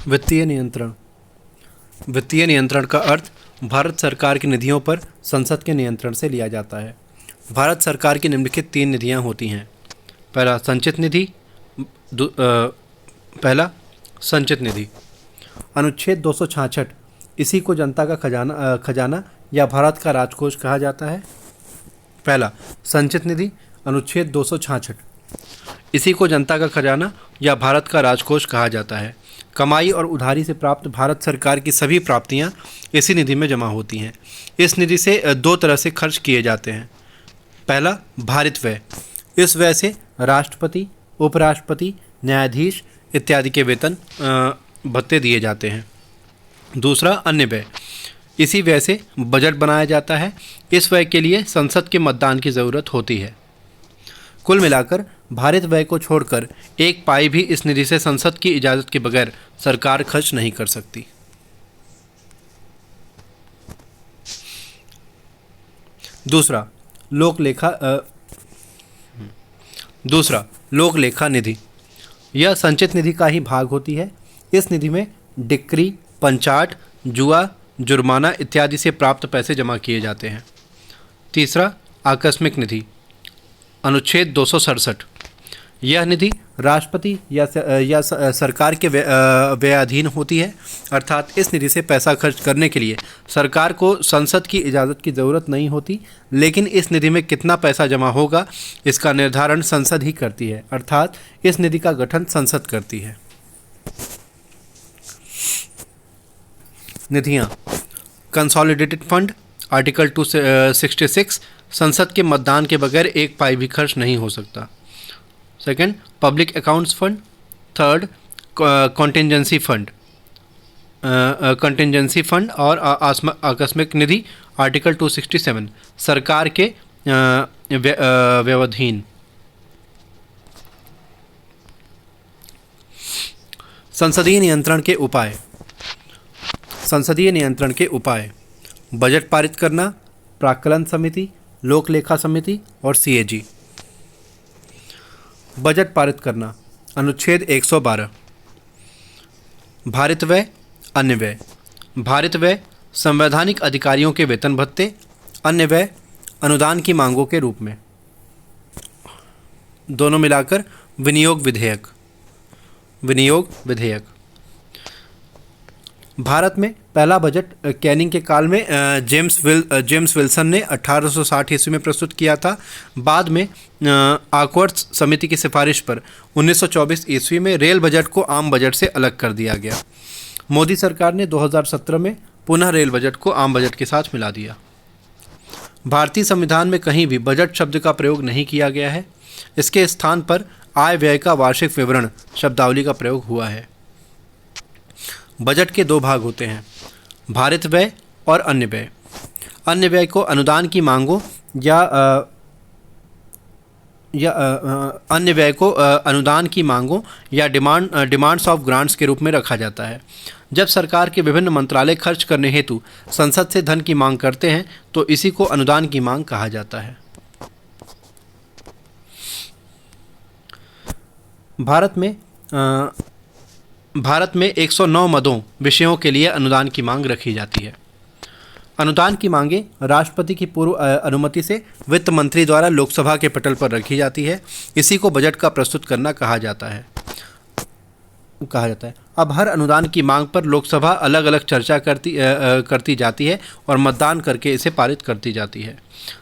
वित्तीय नियंत्रण। वित्तीय नियंत्रण का अर्थ भारत सरकार की निधियों पर संसद के नियंत्रण से लिया जाता है। भारत सरकार की निम्नलिखित 3 निधियां होती हैं। पहला संचित निधि। पहला संचित निधि। अनुच्छेद 266 इसी को जनता का खजाना या भारत का राजकोष कहा जाता है। पहला संचित निधि अनुच्छेद 266 इसी को जनता का खजाना या भारत का राजकोष कहा जाता है। कमाई और उधारी से प्राप्त भारत सरकार की सभी प्राप्तियां इसी निधि में जमा होती हैं। इस निधि से 2 तरह से खर्च किए जाते हैं। पहला भारित व्यय। इस व्यय से राष्ट्रपति, उपराष्ट्रपति, न्यायाधीश इत्यादि के वेतन भत्ते दिए जाते हैं। दूसरा अन्य व्यय। इसी व्यय से बजट बनाया जाता है। इस व्यय के लिए संसद के मतदान की ज़रूरत होती है। कुल मिलाकर भारित व्यय को छोड़कर 1 पाई भी इस निधि से संसद की इजाज़त के बगैर सरकार खर्च नहीं कर सकती। दूसरा लोक लेखा निधि। यह संचित निधि का ही भाग होती है। इस निधि में डिक्री, पंचाट, जुआ, जुर्माना इत्यादि से प्राप्त पैसे जमा किए जाते हैं। तीसरा आकस्मिक निधि। अनुच्छेद 267 यह निधि राष्ट्रपति या सरकार के व्ययाधीन होती है। अर्थात इस निधि से पैसा खर्च करने के लिए सरकार को संसद की इजाज़त की ज़रूरत नहीं होती, लेकिन इस निधि में कितना पैसा जमा होगा इसका निर्धारण संसद ही करती है। अर्थात इस निधि का गठन संसद करती है। निधियाँ। कंसोलिडेटेड फंड आर्टिकल 266 संसद के मतदान के बगैर 1 पाई भी खर्च नहीं हो सकता। Second public accounts fund. Third contingency fund और आकस्मिक निधि आर्टिकल 267 सरकार के व्यवधान। संसदीय नियंत्रण के उपाय। बजट पारित करना, प्राक्कलन समिति, लोक लेखा समिति और सीएजी। बजट पारित करना। अनुच्छेद 112 भारित व्यय, अन्य व्यय। भारित व्यय संवैधानिक अधिकारियों के वेतन भत्ते, अन्य व्यय अनुदान की मांगों के रूप में। दोनों मिलाकर विनियोग विधेयक। भारत में पहला बजट कैनिंग के काल में जेम्स विल्सन ने 1860 ईस्वी में प्रस्तुत किया था। बाद में आकवर्थ समिति की सिफारिश पर 1924 ईस्वी में रेल बजट को आम बजट से अलग कर दिया गया। मोदी सरकार ने 2017 में पुनः रेल बजट को आम बजट के साथ मिला दिया। भारतीय संविधान में कहीं भी बजट शब्द का प्रयोग नहीं किया गया है। इसके स्थान पर आय व्यय का वार्षिक विवरण शब्दावली का प्रयोग हुआ है। बजट के 2 भाग होते हैं, भारित व्यय और अन्य व्यय। अन्य व्यय को अनुदान की मांगों या डिमांड्स ऑफ ग्रांट्स के रूप में रखा जाता है। जब सरकार के विभिन्न मंत्रालय खर्च करने हेतु संसद से धन की मांग करते हैं तो इसी को अनुदान की मांग कहा जाता है। भारत में 109 मदों विषयों के लिए अनुदान की मांग रखी जाती है। अनुदान की मांगें राष्ट्रपति की पूर्व अनुमति से वित्त मंत्री द्वारा लोकसभा के पटल पर रखी जाती है। इसी को बजट का प्रस्तुत करना कहा जाता है। अब हर अनुदान की मांग पर लोकसभा अलग अलग चर्चा करती जाती है और मतदान करके इसे पारित करती जाती है।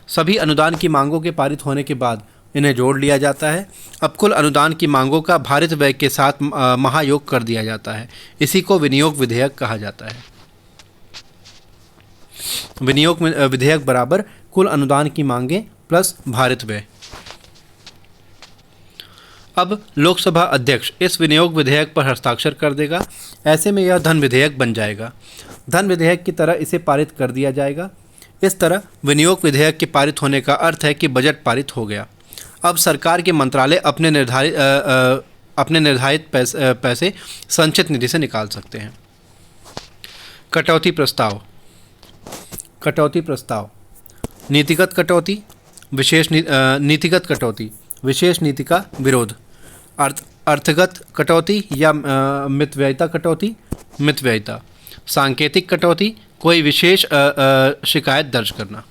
सभी अनुदान की मांगों के पारित होने के बाद इन्हें जोड़ लिया जाता है। अब कुल अनुदान की मांगों का भारित व्यय के साथ महायोग कर दिया जाता है। इसी को विनियोग विधेयक कहा जाता है। विनियोग विधेयक बराबर कुल अनुदान की मांगें प्लस भारित व्यय। अब लोकसभा अध्यक्ष इस विनियोग विधेयक पर हस्ताक्षर कर देगा। ऐसे में यह धन विधेयक बन जाएगा। धन विधेयक की तरह इसे पारित कर दिया जाएगा। इस तरह विनियोग विधेयक के पारित होने का अर्थ है कि बजट पारित हो गया। अब सरकार के मंत्रालय अपने निर्धारित पैसे संचित निधि से निकाल सकते हैं। कटौती प्रस्ताव। नीतिगत कटौती, विशेष नीति का विरोध। अर्थगत कटौती या मितव्ययिता कटौती, मितव्ययिता। सांकेतिक कटौती, कोई विशेष शिकायत दर्ज करना।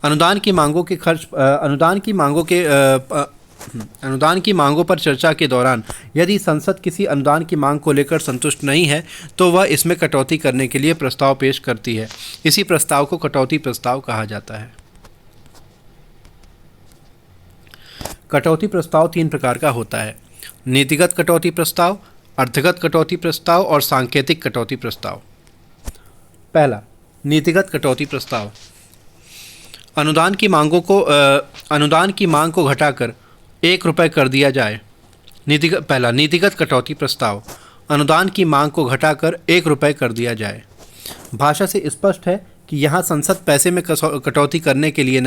अनुदान की मांगों के खर्च अनुदान की मांगों पर चर्चा के दौरान यदि संसद किसी अनुदान की मांग को लेकर संतुष्ट नहीं है तो वह इसमें कटौती करने के लिए प्रस्ताव पेश करती है। इसी प्रस्ताव को कटौती प्रस्ताव कहा जाता है। कटौती प्रस्ताव 3 प्रकार का होता है: नीतिगत कटौती प्रस्ताव, अर्थगत कटौती प्रस्ताव और सांकेतिक कटौती प्रस्ताव। पहला, नीतिगत कटौती प्रस्ताव। अनुदान की मांग को घटाकर 1 रुपये कर दिया जाए। नीतिगत कटौती प्रस्ताव। अनुदान की मांग को घटाकर 1 रुपये कर दिया जाए। भाषा से स्पष्ट है कि यहाँ संसद पैसे में कटौती करने के लिए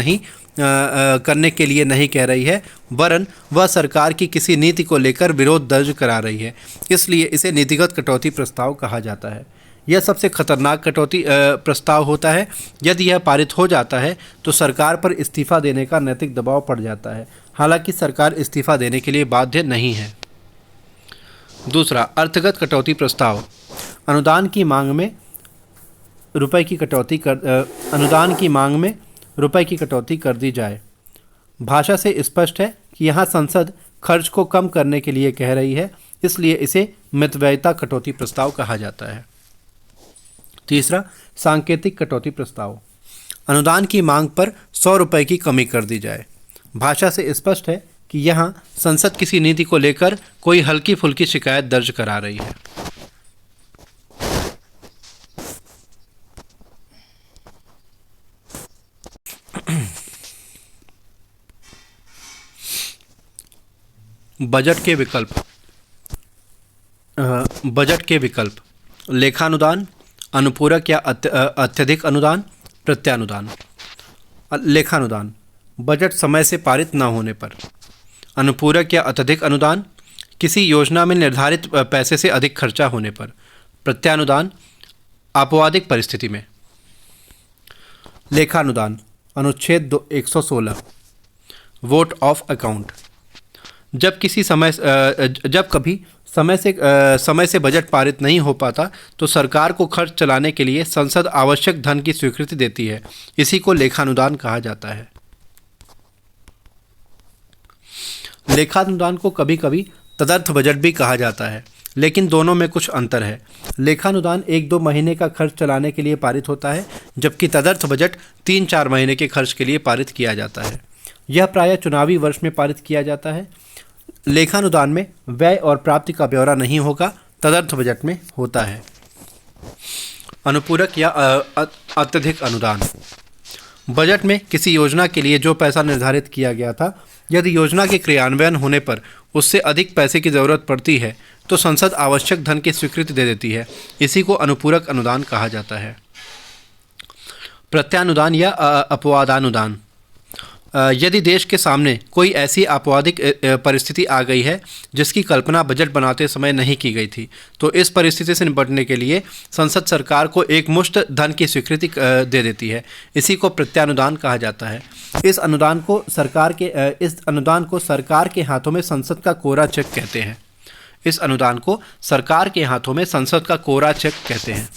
नहीं कह रही है, वरन वह सरकार की किसी नीति को लेकर विरोध दर्ज करा रही है। इसलिए इसे नीतिगत कटौती प्रस्ताव कहा जाता है। यह सबसे खतरनाक कटौती प्रस्ताव होता है। यदि यह पारित हो जाता है तो सरकार पर इस्तीफा देने का नैतिक दबाव पड़ जाता है। हालांकि सरकार इस्तीफा देने के लिए बाध्य नहीं है। दूसरा, अर्थगत कटौती प्रस्ताव। अनुदान की मांग में रुपए की कटौती कर दी जाए। भाषा से स्पष्ट है कि यहाँ संसद खर्च को कम करने के लिए कह रही है, इसलिए इसे मितव्ययिता कटौती प्रस्ताव कहा जाता है। तीसरा, सांकेतिक कटौती प्रस्ताव। अनुदान की मांग पर 100 रुपये की कमी कर दी जाए। भाषा से स्पष्ट है कि यहाँ संसद किसी नीति को लेकर कोई हल्की फुल्की शिकायत दर्ज करा रही है। बजट के विकल्प: लेखानुदान, अनुपूरक या अत्यधिक अनुदान, प्रत्यानुदान। लेखानुदान, बजट समय से पारित न होने पर। अनुपूरक या अत्यधिक अनुदान, किसी योजना में निर्धारित पैसे से अधिक खर्चा होने पर। प्रत्यानुदान, आपवादिक परिस्थिति में। लेखानुदान, अनुच्छेद 116, वोट ऑफ अकाउंट। जब कभी समय से बजट पारित नहीं हो पाता तो सरकार को खर्च चलाने के लिए संसद आवश्यक धन की स्वीकृति देती है। इसी को लेखानुदान कहा जाता है। लेखानुदान को कभी कभी तदर्थ बजट भी कहा जाता है, लेकिन दोनों में कुछ अंतर है। लेखानुदान 1-2 महीने का खर्च चलाने के लिए पारित होता है, जबकि तदर्थ बजट 3-4 महीने के खर्च के लिए पारित किया जाता है। यह प्रायः चुनावी वर्ष में पारित किया जाता है। लेखानुदान में व्यय और प्राप्ति का ब्यौरा नहीं होगा, तदर्थ बजट में होता है। अनुपूरक या अत्यधिक अनुदान। बजट में किसी योजना के लिए जो पैसा निर्धारित किया गया था, यदि योजना के क्रियान्वयन होने पर उससे अधिक पैसे की ज़रूरत पड़ती है तो संसद आवश्यक धन की स्वीकृति दे देती है। इसी को अनुपूरक अनुदान कहा जाता है। प्रत्यानुदान या अपवादानुदान। यदि देश के सामने कोई ऐसी आपवादिक परिस्थिति आ गई है जिसकी कल्पना बजट बनाते समय नहीं की गई थी, तो इस परिस्थिति से निपटने के लिए संसद सरकार को एक मुश्त धन की स्वीकृति दे देती है। इसी को प्रत्यानुदान कहा जाता है। इस अनुदान को सरकार के हाथों में संसद का कोरा चेक कहते हैं। इस अनुदान को सरकार के हाथों में संसद का कोरा चेक कहते हैं।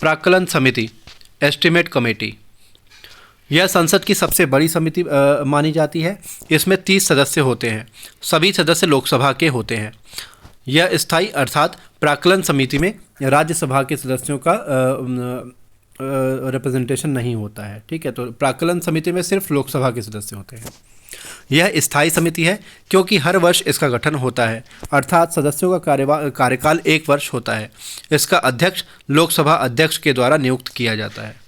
प्राक्कलन समिति, एस्टीमेट कमेटी। यह संसद की सबसे बड़ी समिति मानी जाती है। इसमें 30 सदस्य होते हैं। सभी सदस्य लोकसभा के होते हैं। यह स्थायी अर्थात प्राक्कलन समिति में राज्यसभा के सदस्यों का रिप्रेजेंटेशन नहीं होता है। ठीक है, तो प्राक्कलन समिति में सिर्फ लोकसभा के सदस्य होते हैं। यह स्थायी समिति है क्योंकि हर वर्ष इसका गठन होता है, अर्थात सदस्यों का कार्यकाल 1 वर्ष होता है। इसका अध्यक्ष लोकसभा अध्यक्ष के द्वारा नियुक्त किया जाता है।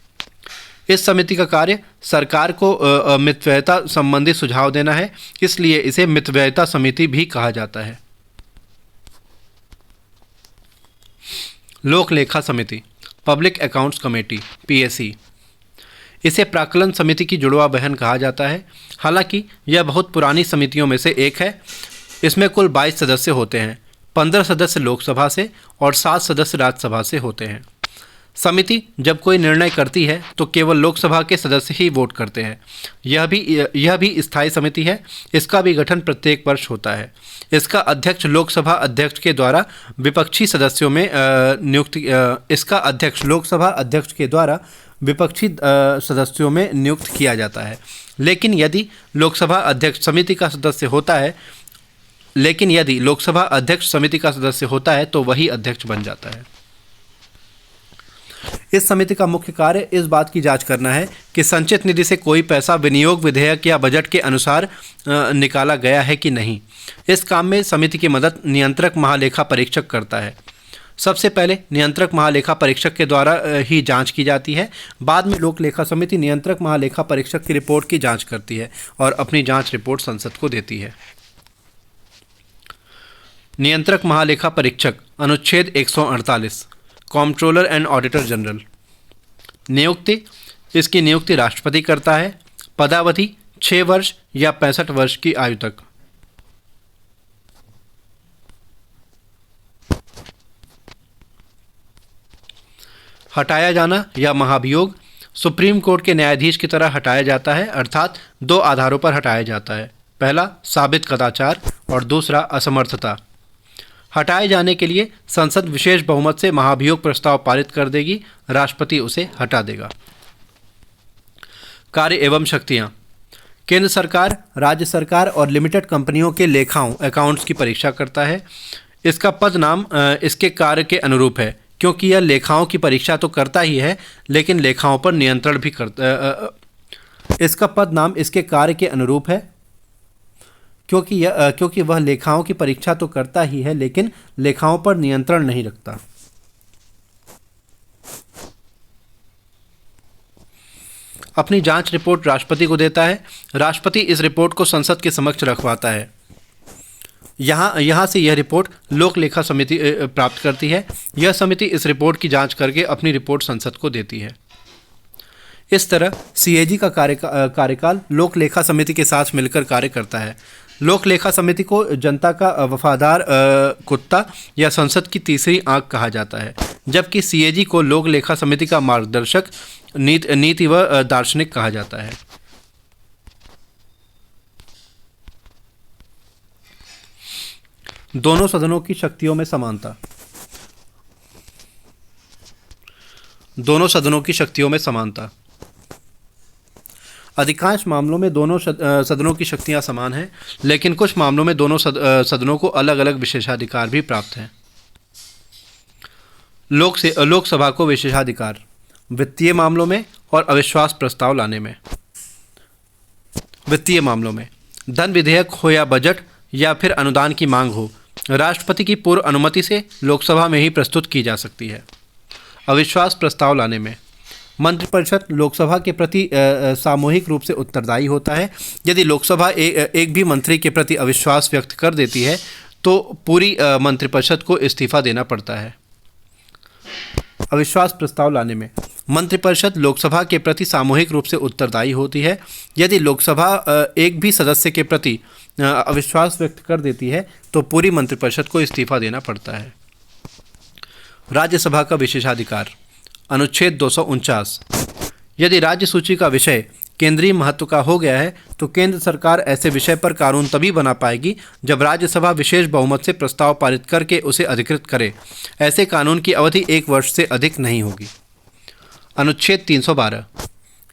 इस समिति का कार्य सरकार को मितव्ययिता संबंधी सुझाव देना है, इसलिए इसे मितव्ययिता समिति भी कहा जाता है। लोक लेखा समिति, पब्लिक अकाउंट्स कमेटी, पीएसी। इसे प्राक्कलन समिति की जुड़वा बहन कहा जाता है। हालांकि यह बहुत पुरानी समितियों में से एक है। इसमें कुल 22 सदस्य होते हैं। 15 सदस्य लोकसभा से और 7 सदस्य राज्यसभा से होते हैं। समिति जब कोई निर्णय करती है तो केवल लोकसभा के सदस्य ही वोट करते हैं। यह भी स्थायी समिति है। इसका भी गठन प्रत्येक वर्ष होता है। इसका अध्यक्ष लोकसभा अध्यक्ष के द्वारा विपक्षी सदस्यों में नियुक्त किया जाता है। लेकिन यदि लोकसभा अध्यक्ष समिति का सदस्य होता है तो वही अध्यक्ष बन जाता है। इस समिति का मुख्य कार्य इस बात की जांच करना है कि संचित निधि से कोई पैसा विनियोग विधेयक या बजट के अनुसार निकाला गया है कि नहीं। इस काम में समिति की मदद नियंत्रक महालेखा परीक्षक करता है। सबसे पहले नियंत्रक महालेखा परीक्षक के द्वारा ही जांच की जाती है। बाद में लोक लेखा समिति नियंत्रक महालेखा परीक्षक की रिपोर्ट की जांच करती है और अपनी जांच रिपोर्ट संसद को देती है। नियंत्रक महालेखा परीक्षक अनुच्छेद 148 कॉम्प्ट्रोलर एंड ऑडिटर जनरल। नियुक्ति, इसकी नियुक्ति राष्ट्रपति करता है। पदावधि 6 वर्ष या 65 वर्ष की आयु तक। हटाया जाना या महाभियोग, सुप्रीम कोर्ट के न्यायाधीश की तरह हटाया जाता है, अर्थात 2 आधारों पर हटाया जाता है। पहला साबित कदाचार और दूसरा असमर्थता। हटाए जाने के लिए संसद विशेष बहुमत से महाभियोग प्रस्ताव पारित कर देगी, राष्ट्रपति उसे हटा देगा। कार्य एवं शक्तियां। केंद्र सरकार, राज्य सरकार और लिमिटेड कंपनियों के लेखाओं अकाउंट्स की परीक्षा करता है। इसका पद नाम इसके कार्य के अनुरूप है, क्योंकि यह लेखाओं की परीक्षा तो करता ही है लेकिन लेखाओं पर नियंत्रण भी करता। इसका पद नाम इसके कार्य के अनुरूप है, क्योंकि वह लेखाओं की परीक्षा तो करता ही है लेकिन लेखाओं पर नियंत्रण नहीं रखता। अपनी जांच रिपोर्ट राष्ट्रपति को देता है। राष्ट्रपति इस रिपोर्ट को संसद के समक्ष रखवाता है। यहाँ से यह रिपोर्ट लोक लेखा समिति प्राप्त करती है। यह समिति इस रिपोर्ट की जांच करके अपनी रिपोर्ट संसद को देती है। इस तरह सीएजी का कार्यकाल लोक लेखा समिति के साथ मिलकर कार्य करता है। लोक लेखा समिति को जनता का वफादार कुत्ता या संसद की तीसरी आंख कहा जाता है, जबकि सीएजी को लोक लेखा समिति का मार्गदर्शक, नीति व दार्शनिक कहा जाता है। दोनों सदनों की शक्तियों में समानता। दोनों सदनों की शक्तियों में समानता। अधिकांश मामलों में दोनों सदनों की शक्तियां समान हैं, लेकिन कुछ मामलों में दोनों सदनों को अलग अलग विशेषाधिकार भी प्राप्त हैं। लोकसभा को विशेषाधिकार वित्तीय मामलों में और अविश्वास प्रस्ताव लाने में। वित्तीय मामलों में धन विधेयक हो या बजट या फिर अनुदान की मांग हो, राष्ट्रपति की पूर्व अनुमति से लोकसभा में ही प्रस्तुत की जा सकती है। अविश्वास प्रस्ताव लाने में मंत्रिपरिषद लोकसभा के प्रति सामूहिक रूप से उत्तरदायी होता है। यदि लोकसभा एक भी मंत्री के प्रति अविश्वास व्यक्त कर देती है तो पूरी मंत्रिपरिषद को इस्तीफा देना पड़ता है। अविश्वास प्रस्ताव लाने में मंत्रिपरिषद लोकसभा के प्रति सामूहिक रूप से उत्तरदायी होती है। यदि लोकसभा एक भी सदस्य के प्रति अविश्वास व्यक्त कर देती है तो पूरी मंत्रिपरिषद को इस्तीफा देना पड़ता है। राज्यसभा का विशेषाधिकार अनुच्छेद 249। यदि राज्य सूची का विषय केंद्रीय महत्व का हो गया है तो केंद्र सरकार ऐसे विषय पर कानून तभी बना पाएगी जब राज्यसभा विशेष बहुमत से प्रस्ताव पारित करके उसे अधिकृत करे। ऐसे कानून की अवधि 1 वर्ष से अधिक नहीं होगी। अनुच्छेद 312।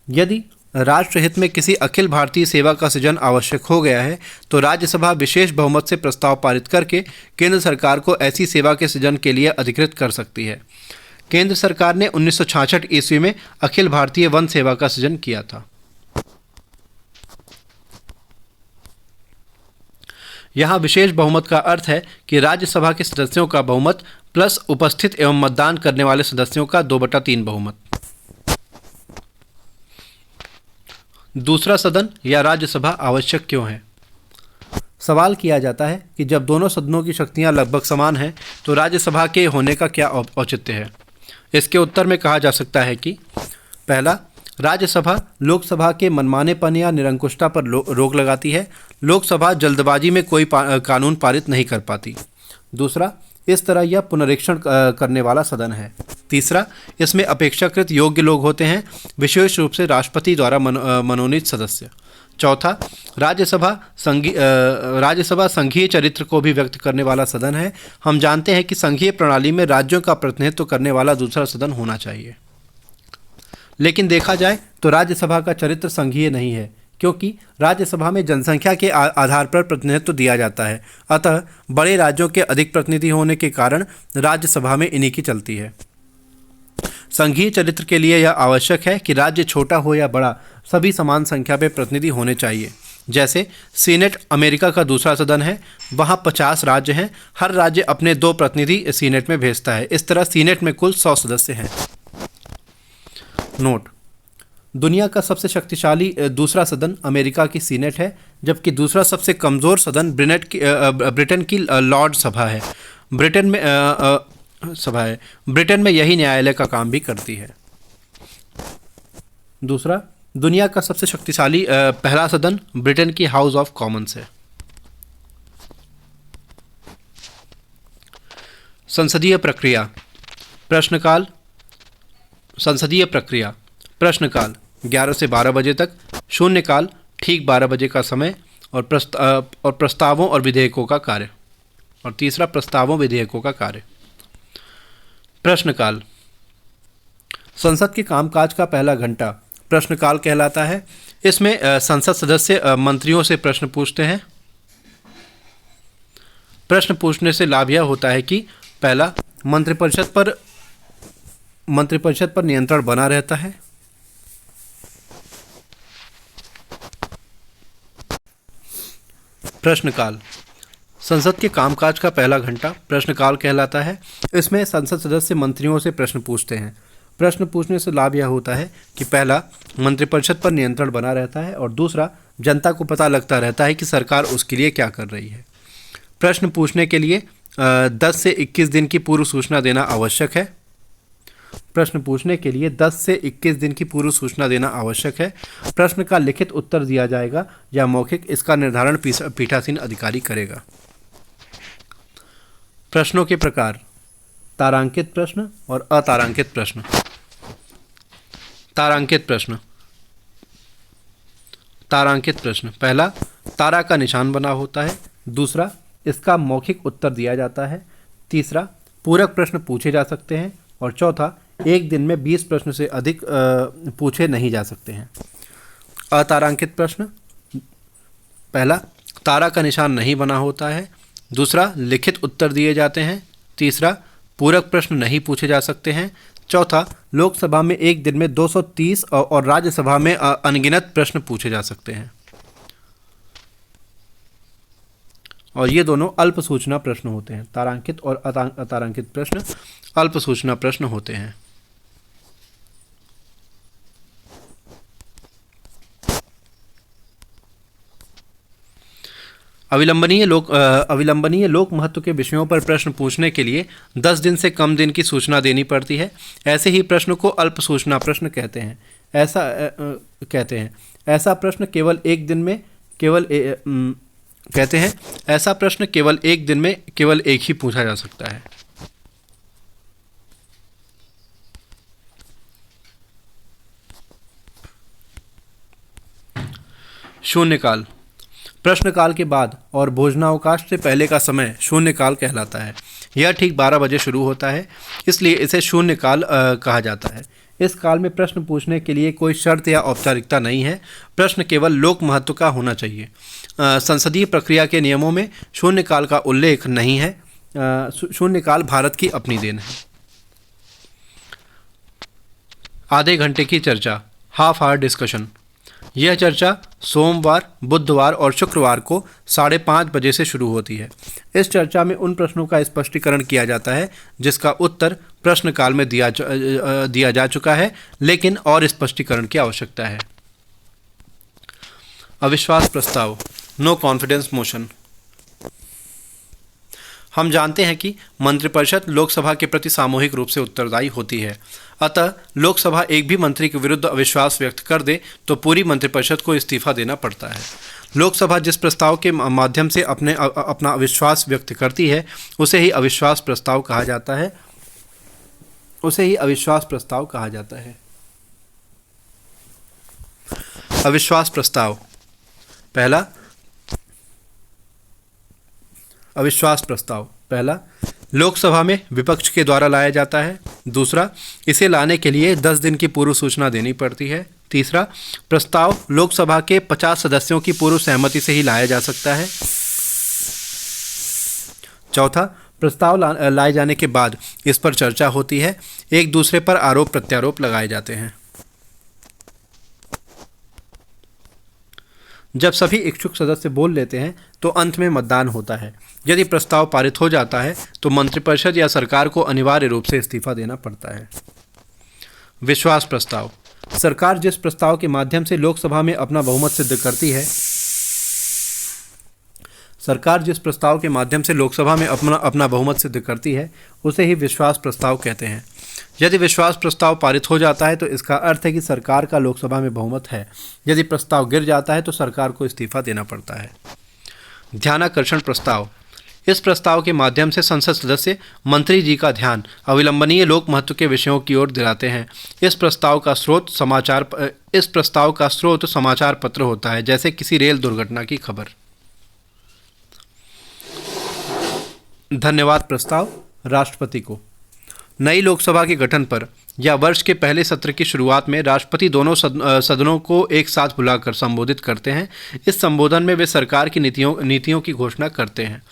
यदि राष्ट्रहित में किसी अखिल भारतीय सेवा का सृजन आवश्यक हो गया है तो राज्यसभा विशेष बहुमत से प्रस्ताव पारित करके केंद्र सरकार को ऐसी सेवा के सृजन के लिए अधिकृत कर सकती है। केंद्र सरकार ने 1966 ईस्वी में अखिल भारतीय वन सेवा का सृजन किया था। यहाँ विशेष बहुमत का अर्थ है कि राज्यसभा के सदस्यों का बहुमत प्लस उपस्थित एवं मतदान करने वाले सदस्यों का 2/3 बहुमत। दूसरा सदन या राज्यसभा आवश्यक क्यों है? सवाल किया जाता है कि जब दोनों सदनों की शक्तियां लगभग समान हैं तो राज्यसभा के होने का क्या औचित्य है? इसके उत्तर में कहा जा सकता है कि पहला, राज्यसभा लोकसभा के मनमानेपन या निरंकुशता पर रोक लगाती है। लोकसभा जल्दबाजी में कोई कानून पारित नहीं कर पाती। दूसरा, इस तरह यह पुनरीक्षण करने वाला सदन है। तीसरा, इसमें अपेक्षाकृत योग्य लोग होते हैं, विशेष रूप से राष्ट्रपति द्वारा मनोनीत सदस्य। चौथा, राज्यसभा संघीय चरित्र को भी व्यक्त करने वाला सदन है। हम जानते हैं कि संघीय प्रणाली में राज्यों का प्रतिनिधित्व करने वाला दूसरा सदन होना चाहिए, लेकिन देखा जाए तो राज्यसभा का चरित्र संघीय नहीं है, क्योंकि राज्यसभा में जनसंख्या के आधार पर प्रतिनिधित्व दिया जाता है। अतः बड़े राज्यों के अधिक प्रतिनिधि होने के कारण राज्यसभा में इन्हीं की चलती है। संघीय चरित्र के लिए यह आवश्यक है कि राज्य छोटा हो या बड़ा, सभी समान संख्या में प्रतिनिधि होने चाहिए। जैसे सीनेट अमेरिका का दूसरा सदन है, वहाँ 50 राज्य हैं, हर राज्य अपने 2 प्रतिनिधि सीनेट में भेजता है। इस तरह सीनेट में कुल 100 सदस्य हैं। नोट: दुनिया का सबसे शक्तिशाली दूसरा सदन अमेरिका की सीनेट है, जबकि दूसरा सबसे कमज़ोर सदन ब्रिटेन की लॉर्ड सभा है। ब्रिटेन में यही न्यायालय का काम भी करती है। दूसरा, दुनिया का सबसे शक्तिशाली पहला सदन ब्रिटेन की हाउस ऑफ कॉमन्स है। संसदीय प्रक्रिया प्रश्नकाल। संसदीय प्रक्रिया प्रश्नकाल 11 से 12 बजे तक, शून्यकाल ठीक 12 बजे का समय, और प्रस्तावों और विधेयकों का कार्य। और तीसरा, प्रस्तावों विधेयकों का कार्य। प्रश्नकाल संसद के कामकाज का पहला घंटा प्रश्नकाल कहलाता है। इसमें संसद सदस्य मंत्रियों से प्रश्न पूछते हैं। प्रश्न पूछने से लाभ यह होता है कि पहला, मंत्रिपरिषद पर नियंत्रण बना रहता है। प्रश्नकाल संसद के कामकाज का पहला घंटा प्रश्नकाल कहलाता है। इसमें संसद सदस्य मंत्रियों से प्रश्न पूछते हैं। प्रश्न पूछने से लाभ यह होता है कि पहला, मंत्रिपरिषद पर नियंत्रण बना रहता है, और दूसरा, जनता को पता लगता रहता है कि सरकार उसके लिए क्या कर रही है। प्रश्न पूछने के लिए 10 से 21 दिन की पूर्व सूचना देना आवश्यक है। प्रश्न पूछने के लिए 10 से 21 दिन की पूर्व सूचना देना आवश्यक है। प्रश्न का लिखित उत्तर दिया जाएगा या मौखिक, इसका निर्धारण पीठासीन अधिकारी करेगा। प्रश्नों के प्रकार: तारांकित प्रश्न और अतारांकित प्रश्न। तारांकित प्रश्न। तारांकित प्रश्न: पहला, तारा का निशान बना होता है। दूसरा, इसका मौखिक उत्तर दिया जाता है। तीसरा, पूरक प्रश्न पूछे जा सकते हैं। और चौथा, एक दिन में 20 प्रश्न से अधिक पूछे नहीं जा सकते हैं। अतारांकित प्रश्न: पहला, तारा का निशान नहीं बना होता है। दूसरा, लिखित उत्तर दिए जाते हैं। तीसरा, पूरक प्रश्न नहीं पूछे जा सकते हैं। चौथा, लोकसभा में एक दिन में 230 और राज्यसभा में अनगिनत प्रश्न पूछे जा सकते हैं। और ये दोनों अल्प सूचना प्रश्न होते हैं। तारांकित और अतारांकित प्रश्न अल्प सूचना प्रश्न होते हैं। अविलंबनीय लोक महत्व के विषयों पर प्रश्न पूछने के लिए 10 दिन से कम दिन की सूचना देनी पड़ती है। ऐसे ही प्रश्न को अल्प सूचना प्रश्न कहते हैं। ऐसा प्रश्न केवल एक दिन में केवल एक ही पूछा जा सकता है। शून्यकाल प्रश्नकाल के बाद और भोजनावकाश से पहले का समय शून्यकाल कहलाता है। यह ठीक 12 बजे शुरू होता है, इसलिए इसे शून्यकाल कहा जाता है। इस काल में प्रश्न पूछने के लिए कोई शर्त या औपचारिकता नहीं है। प्रश्न केवल लोक महत्व का होना चाहिए। संसदीय प्रक्रिया के नियमों में शून्यकाल का उल्लेख नहीं है। शून्यकाल भारत की अपनी देन है। आधे घंटे की चर्चा, हाफ आवर डिस्कशन। यह चर्चा सोमवार, बुधवार और शुक्रवार को 5:30 बजे से शुरू होती है। इस चर्चा में उन प्रश्नों का स्पष्टीकरण किया जाता है जिसका उत्तर प्रश्नकाल में दिया जा चुका है, लेकिन और स्पष्टीकरण की आवश्यकता है। अविश्वास प्रस्ताव, नो कॉन्फिडेंस मोशन। हम जानते हैं कि मंत्रिपरिषद लोकसभा के प्रति सामूहिक रूप से उत्तरदायी होती है। अतः लोकसभा एक भी मंत्री के विरुद्ध अविश्वास व्यक्त कर दे तो पूरी मंत्रिपरिषद को इस्तीफा देना पड़ता है। लोकसभा जिस प्रस्ताव के माध्यम से अपना अविश्वास व्यक्त करती है उसे ही अविश्वास प्रस्ताव कहा जाता है। अविश्वास प्रस्ताव। पहला, लोकसभा में विपक्ष के द्वारा लाया जाता है। दूसरा, इसे लाने के लिए 10 दिन की पूर्व सूचना देनी पड़ती है। तीसरा, प्रस्ताव लोकसभा के 50 सदस्यों की पूर्व सहमति से ही लाया जा सकता है। चौथा, प्रस्ताव लाए जाने के बाद इस पर चर्चा होती है, एक दूसरे पर आरोप प्रत्यारोप लगाए जाते हैं। जब सभी इच्छुक सदस्य बोल लेते हैं तो अंत में मतदान होता है। यदि प्रस्ताव पारित हो जाता है तो मंत्रिपरिषद या सरकार को अनिवार्य रूप से इस्तीफा देना पड़ता है। विश्वास प्रस्ताव। सरकार जिस प्रस्ताव के माध्यम से लोकसभा में अपना बहुमत सिद्ध करती है उसे ही विश्वास प्रस्ताव कहते हैं। यदि विश्वास प्रस्ताव पारित हो जाता है तो इसका अर्थ है कि सरकार का लोकसभा में बहुमत है। यदि प्रस्ताव गिर जाता है तो सरकार को इस्तीफा देना पड़ता है। ध्यानाकर्षण प्रस्ताव। इस प्रस्ताव के माध्यम से संसद सदस्य मंत्री जी का ध्यान अविलंबनीय लोक महत्व के विषयों की ओर दिलाते हैं। इस प्रस्ताव का स्रोत समाचार पत्र होता है, जैसे किसी रेल दुर्घटना की खबर। धन्यवाद प्रस्ताव राष्ट्रपति को। नई लोकसभा के गठन पर या वर्ष के पहले सत्र की शुरुआत में राष्ट्रपति दोनों सदनों को एक साथ बुलाकर संबोधित करते हैं। इस संबोधन में वे सरकार की नीतियों की घोषणा करते हैं।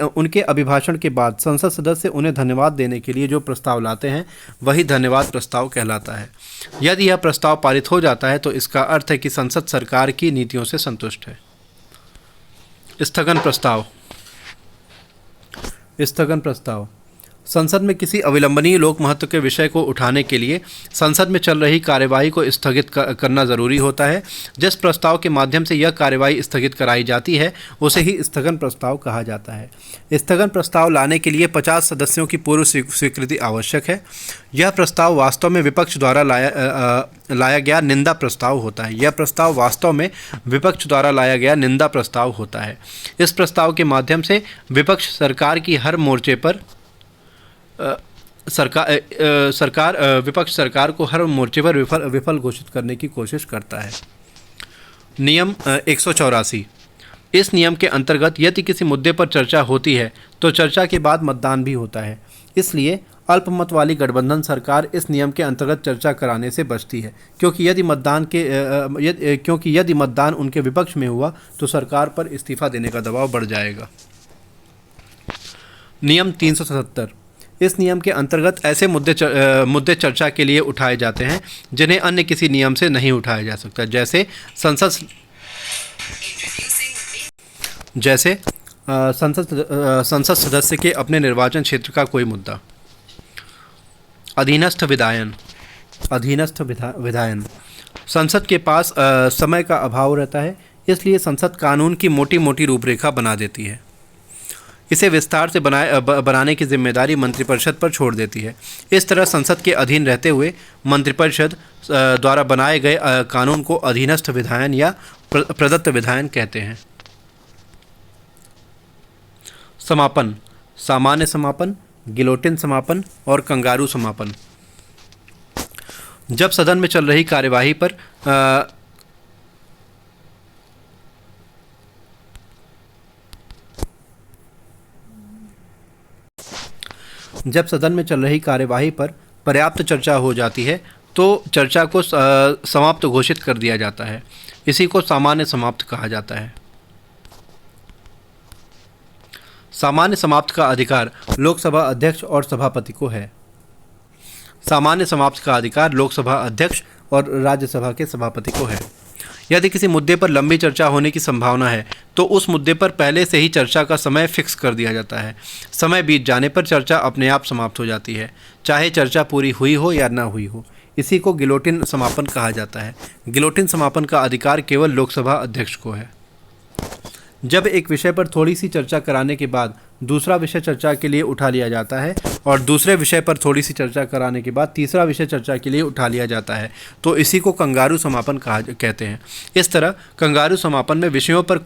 उनके अभिभाषण के बाद संसद सदस्य उन्हें धन्यवाद देने के लिए जो प्रस्ताव लाते हैं वही धन्यवाद प्रस्ताव कहलाता है। यदि यह प्रस्ताव पारित हो जाता है तो इसका अर्थ है कि संसद सरकार की नीतियों से संतुष्ट है। स्थगन प्रस्ताव। संसद में किसी अविलंबनीय लोक महत्व के विषय को उठाने के लिए संसद में चल रही कार्यवाही को स्थगित करना जरूरी होता है। जिस प्रस्ताव के माध्यम से यह कार्यवाही स्थगित कराई जाती है उसे ही स्थगन प्रस्ताव कहा जाता है। स्थगन प्रस्ताव लाने के लिए 50 सदस्यों की पूर्व स्वीकृति आवश्यक है। यह प्रस्ताव वास्तव में विपक्ष द्वारा लाया गया निंदा प्रस्ताव होता है। इस प्रस्ताव के माध्यम से विपक्ष सरकार की हर मोर्चे पर विपक्ष सरकार को हर मोर्चे पर विफल घोषित करने की कोशिश करता है। नियम 184। इस नियम के अंतर्गत यदि किसी मुद्दे पर चर्चा होती है तो चर्चा के बाद मतदान भी होता है। इसलिए अल्पमत वाली गठबंधन सरकार इस नियम के अंतर्गत चर्चा कराने से बचती है, क्योंकि यदि मतदान उनके विपक्ष में हुआ तो सरकार पर इस्तीफा देने का दबाव बढ़ जाएगा। नियम 377। इस नियम के अंतर्गत ऐसे मुद्दे चर्चा के लिए उठाए जाते हैं जिन्हें अन्य किसी नियम से नहीं उठाया जा सकता, जैसे संसद सदस्य के अपने निर्वाचन क्षेत्र का कोई मुद्दा। अधीनस्थ विधायन। संसद के पास समय का अभाव रहता है, इसलिए संसद कानून की मोटी मोटी रूपरेखा बना देती है। इसे विस्तार से बनाने की जिम्मेदारी मंत्रिपरिषद पर छोड़ देती है। इस तरह संसद के अधीन रहते हुए मंत्रिपरिषद द्वारा बनाए गए कानून को अधीनस्थ विधायन या प्रदत्त विधायन कहते हैं। समापन। सामान्य समापन, गिलोटिन समापन और कंगारू समापन। जब सदन में चल रही कार्यवाही पर पर्याप्त चर्चा हो जाती है तो चर्चा को समाप्त घोषित कर दिया जाता है। इसी को सामान्य समाप्त कहा जाता है। सामान्य समाप्त का अधिकार लोकसभा अध्यक्ष और सभापति को है। सामान्य समाप्त का अधिकार लोकसभा अध्यक्ष और राज्यसभा के सभापति को है। यदि किसी मुद्दे पर लंबी चर्चा होने की संभावना है तो उस मुद्दे पर पहले से ही चर्चा का समय फिक्स कर दिया जाता है। समय बीत जाने पर चर्चा अपने आप समाप्त हो जाती है, चाहे चर्चा पूरी हुई हो या ना हुई हो। इसी को गिलोटिन समापन कहा जाता है। गिलोटिन समापन का अधिकार केवल लोकसभा अध्यक्ष को है। जब एक विषय पर थोड़ी सी चर्चा कराने के बाद दूसरा विषय चर्चा के लिए उठा लिया जाता है और दूसरे विषय पर थोड़ी सी चर्चा कराने के बाद तीसरा विषय चर्चा के लिए उठा लिया जाता है, तो इसी को कंगारू समापन कहते हैं। इस तरह कंगारू समापन में विषयों पर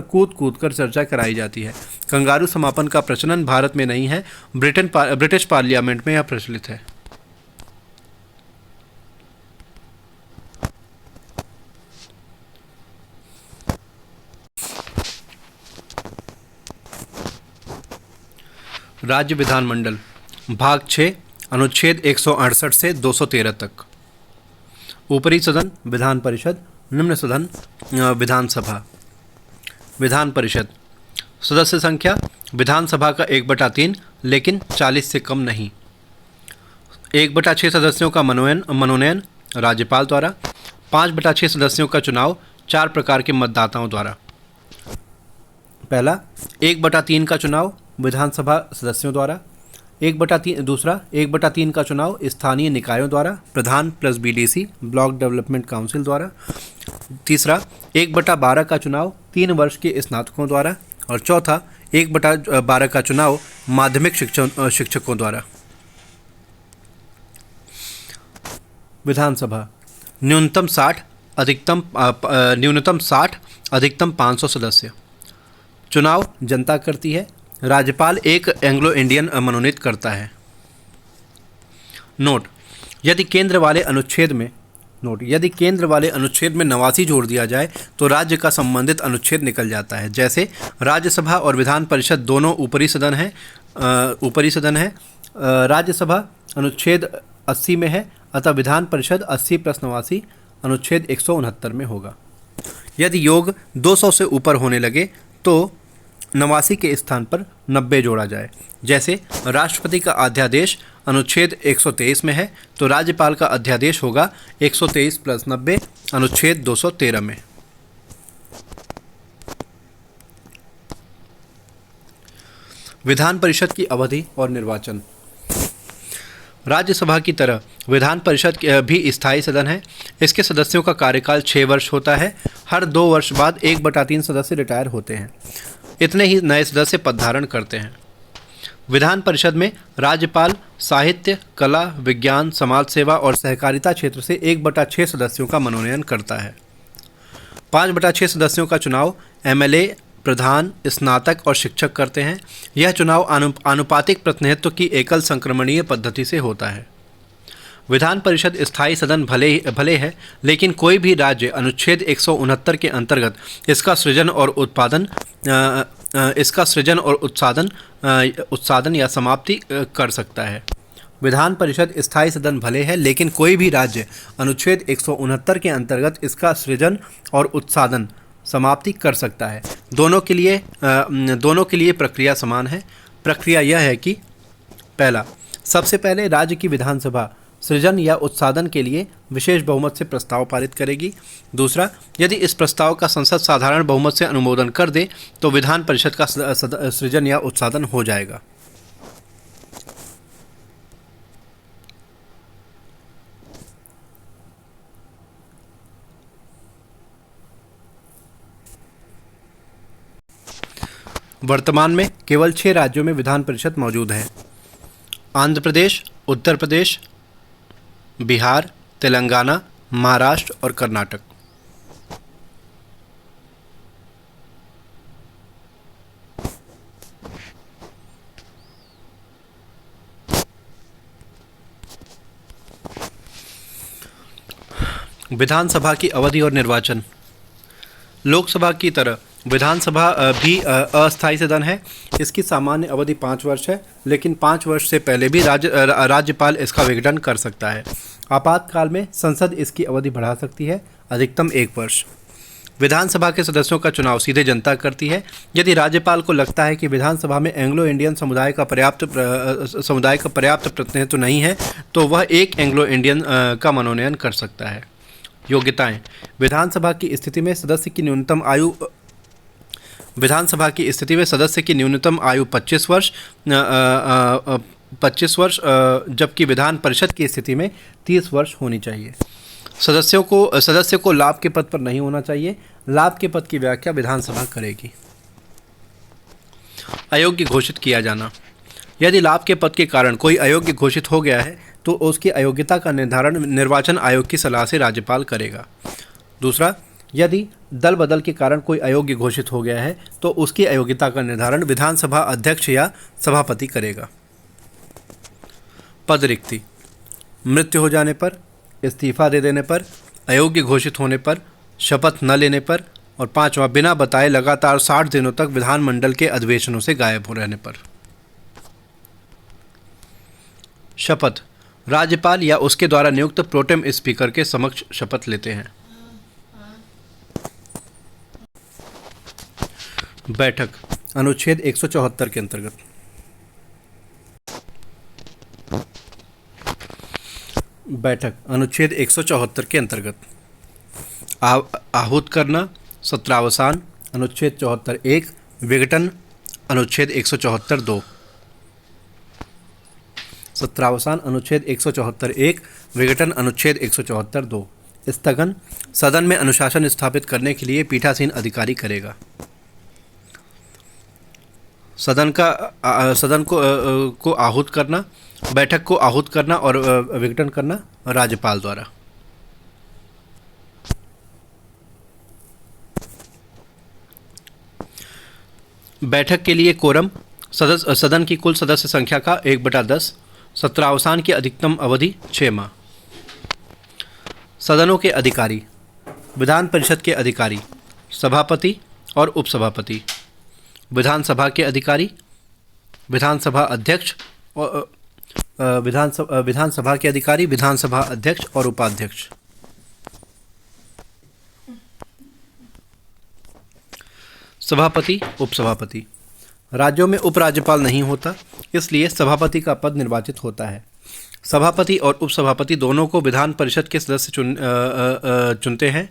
कूद कूद कर चर्चा कराई जाती है। कंगारू समापन का प्रचलन भारत में नहीं है, ब्रिटिश पार्लियामेंट में यह प्रचलित है। राज्य विधानमंडल भाग 6 अनुच्छेद 168 से 213 तक। ऊपरी सदन विधान परिषद, निम्न सदन विधानसभा। विधान परिषद सदस्य संख्या विधानसभा का 1/3 लेकिन 40 से कम नहीं। 1/6 सदस्यों का मनोनयन राज्यपाल द्वारा। 5/6 सदस्यों का चुनाव 4 प्रकार के मतदाताओं द्वारा। पहला 1/3 का चुनाव विधानसभा सदस्यों द्वारा। 1/3 दूसरा 1/3 का चुनाव स्थानीय निकायों द्वारा, प्रधान plus BDC block development council द्वारा। तीसरा 1/12 का चुनाव 3 वर्ष के स्नातकों द्वारा। और चौथा 1/12 का चुनाव माध्यमिक शिक्षकों द्वारा। विधानसभा न्यूनतम 60 अधिकतम 500 सदस्य। चुनाव जनता करती है। राज्यपाल एक एंग्लो इंडियन मनोनीत करता है। नोट यदि केंद्र वाले अनुच्छेद में 89 जोड़ दिया जाए तो राज्य का संबंधित अनुच्छेद निकल जाता है। जैसे राज्यसभा और विधान परिषद दोनों ऊपरी सदन है। राज्यसभा अनुच्छेद 80 में है, अतः विधान परिषद 80 + 89 अनुच्छेद 169 में होगा। यदि योग 200 से ऊपर होने लगे तो 89 के स्थान पर 90 जोड़ा जाए। जैसे राष्ट्रपति का अध्यादेश अनुच्छेद 123 में है तो राज्यपाल का अध्यादेश होगा 123 + 90 अनुच्छेद 213 में। विधान परिषद की अवधि और निर्वाचन। राज्यसभा की तरह विधान परिषद भी स्थायी सदन है। इसके सदस्यों का कार्यकाल 6 वर्ष होता है। हर 2 वर्ष बाद 1/3 सदस्य रिटायर होते हैं। इतने ही नए सदस्य पदधारण करते हैं। विधान परिषद में राज्यपाल साहित्य, कला, विज्ञान, समाज सेवा और सहकारिता क्षेत्र से 1/6 सदस्यों का मनोनयन करता है। 5/6 सदस्यों का चुनाव एमएलए, प्रधान, स्नातक और शिक्षक करते हैं। यह चुनाव आनुपातिक प्रतिनिधित्व की एकल संक्रमणीय पद्धति से होता है। विधान परिषद स्थायी सदन भले है, लेकिन कोई भी राज्य अनुच्छेद 169 के अंतर्गत इसका सृजन और उत्साधन या समाप्ति कर सकता है। विधान परिषद स्थायी सदन भले है, लेकिन कोई भी राज्य अनुच्छेद 169 के अंतर्गत इसका सृजन और उत्साधन समाप्ति कर सकता है। दोनों के लिए प्रक्रिया समान है। प्रक्रिया यह है कि पहला, सबसे पहले राज्य की विधानसभा सृजन या उत्साधन के लिए विशेष बहुमत से प्रस्ताव पारित करेगी। दूसरा, यदि इस प्रस्ताव का संसद साधारण बहुमत से अनुमोदन कर दे तो विधान परिषद का सृजन या उत्साधन हो जाएगा। वर्तमान में केवल 6 राज्यों में विधान परिषद मौजूद है। आंध्र प्रदेश, उत्तर प्रदेश, बिहार, तेलंगाना, महाराष्ट्र और कर्नाटक। विधानसभा की अवधि और निर्वाचन। लोकसभा की तरह विधानसभा भी अस्थायी सदन है। इसकी सामान्य अवधि 5 वर्ष है, लेकिन 5 वर्ष से पहले भी राज्यपाल इसका विघटन कर सकता है। आपातकाल में संसद इसकी अवधि बढ़ा सकती है, अधिकतम 1 वर्ष। विधानसभा के सदस्यों का चुनाव सीधे जनता करती है। यदि राज्यपाल को लगता है कि विधानसभा में एंग्लो इंडियन समुदाय का पर्याप्त प्रतिनिधित्व नहीं है तो वह एक एंग्लो इंडियन का मनोनयन कर सकता है। योग्यताएं। विधानसभा की स्थिति में सदस्य की न्यूनतम आयु 25 वर्ष, जबकि विधान परिषद की स्थिति में 30 वर्ष होनी चाहिए। सदस्य को लाभ के पद पर नहीं होना चाहिए। लाभ के पद की व्याख्या विधानसभा करेगी। अयोग्य घोषित किया जाना। यदि लाभ के पद के कारण कोई अयोग्य घोषित हो गया है तो उसकी अयोग्यता का निर्धारण निर्वाचन आयोग की सलाह से राज्यपाल करेगा। दूसरा, यदि दल बदल के कारण कोई अयोग्य घोषित हो गया है तो उसकी अयोग्यता का निर्धारण विधानसभा अध्यक्ष या सभापति करेगा। पद रिक्ति। मृत्यु हो जाने पर, इस्तीफा दे देने पर, अयोग्य घोषित होने पर, शपथ न लेने पर, और पांचवा, बिना बताए लगातार 60 दिनों तक विधानमंडल के अधिवेशनों से गायब हो रहने पर। शपथ। राज्यपाल या उसके द्वारा नियुक्त प्रोटेम स्पीकर के समक्ष शपथ लेते हैं। बैठक। अनुच्छेद 174 के अंतर्गत। बैठक अनुच्छेद 174 के अंतर्गत। आहूत करना, सत्रावसान, अनुच्छेद 74(1), विघटन, अनुच्छेद 174(2). सत्रावसान अनुच्छेद 174(1), विघटन अनुच्छेद 174(2). स्थगन, सदन में अनुशासन स्थापित करने के लिए पीठासीन अधिकारी करेगा। सदन को आहूत करना, बैठक को आहूत करना और विघटन करना राज्यपाल द्वारा। बैठक के लिए कोरम। सदन की कुल सदस्य संख्या का 1/10। सत्रावसान की अधिकतम अवधि 6 माह। सदनों के अधिकारी। विधान परिषद के अधिकारी सभापति और उपसभापति। विधानसभा के अधिकारी विधानसभा अध्यक्ष और विधानसभा के अधिकारी विधानसभा अध्यक्ष और उपाध्यक्ष। सभापति, उपसभापति। राज्यों में उपराज्यपाल नहीं होता, इसलिए सभापति का पद निर्वाचित होता है। सभापति और उपसभापति दोनों को विधान परिषद के सदस्य चुनते हैं।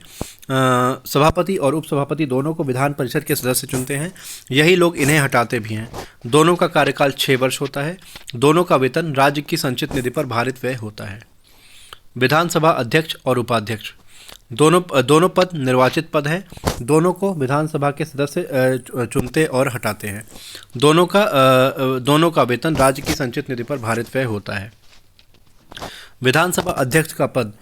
सभापति और उपसभापति दोनों को विधान परिषद के सदस्य चुनते हैं, यही लोग इन्हें हटाते भी हैं। दोनों का कार्यकाल 6 वर्ष होता है। दोनों का वेतन राज्य की संचित निधि पर भारित व्यय होता है। विधानसभा अध्यक्ष और उपाध्यक्ष दोनों पद निर्वाचित पद हैं। दोनों को विधानसभा के सदस्य चुनते और हटाते हैं। दोनों का वेतन राज्य की संचित निधि पर भारित व्यय होता है। विधानसभा अध्यक्ष का पद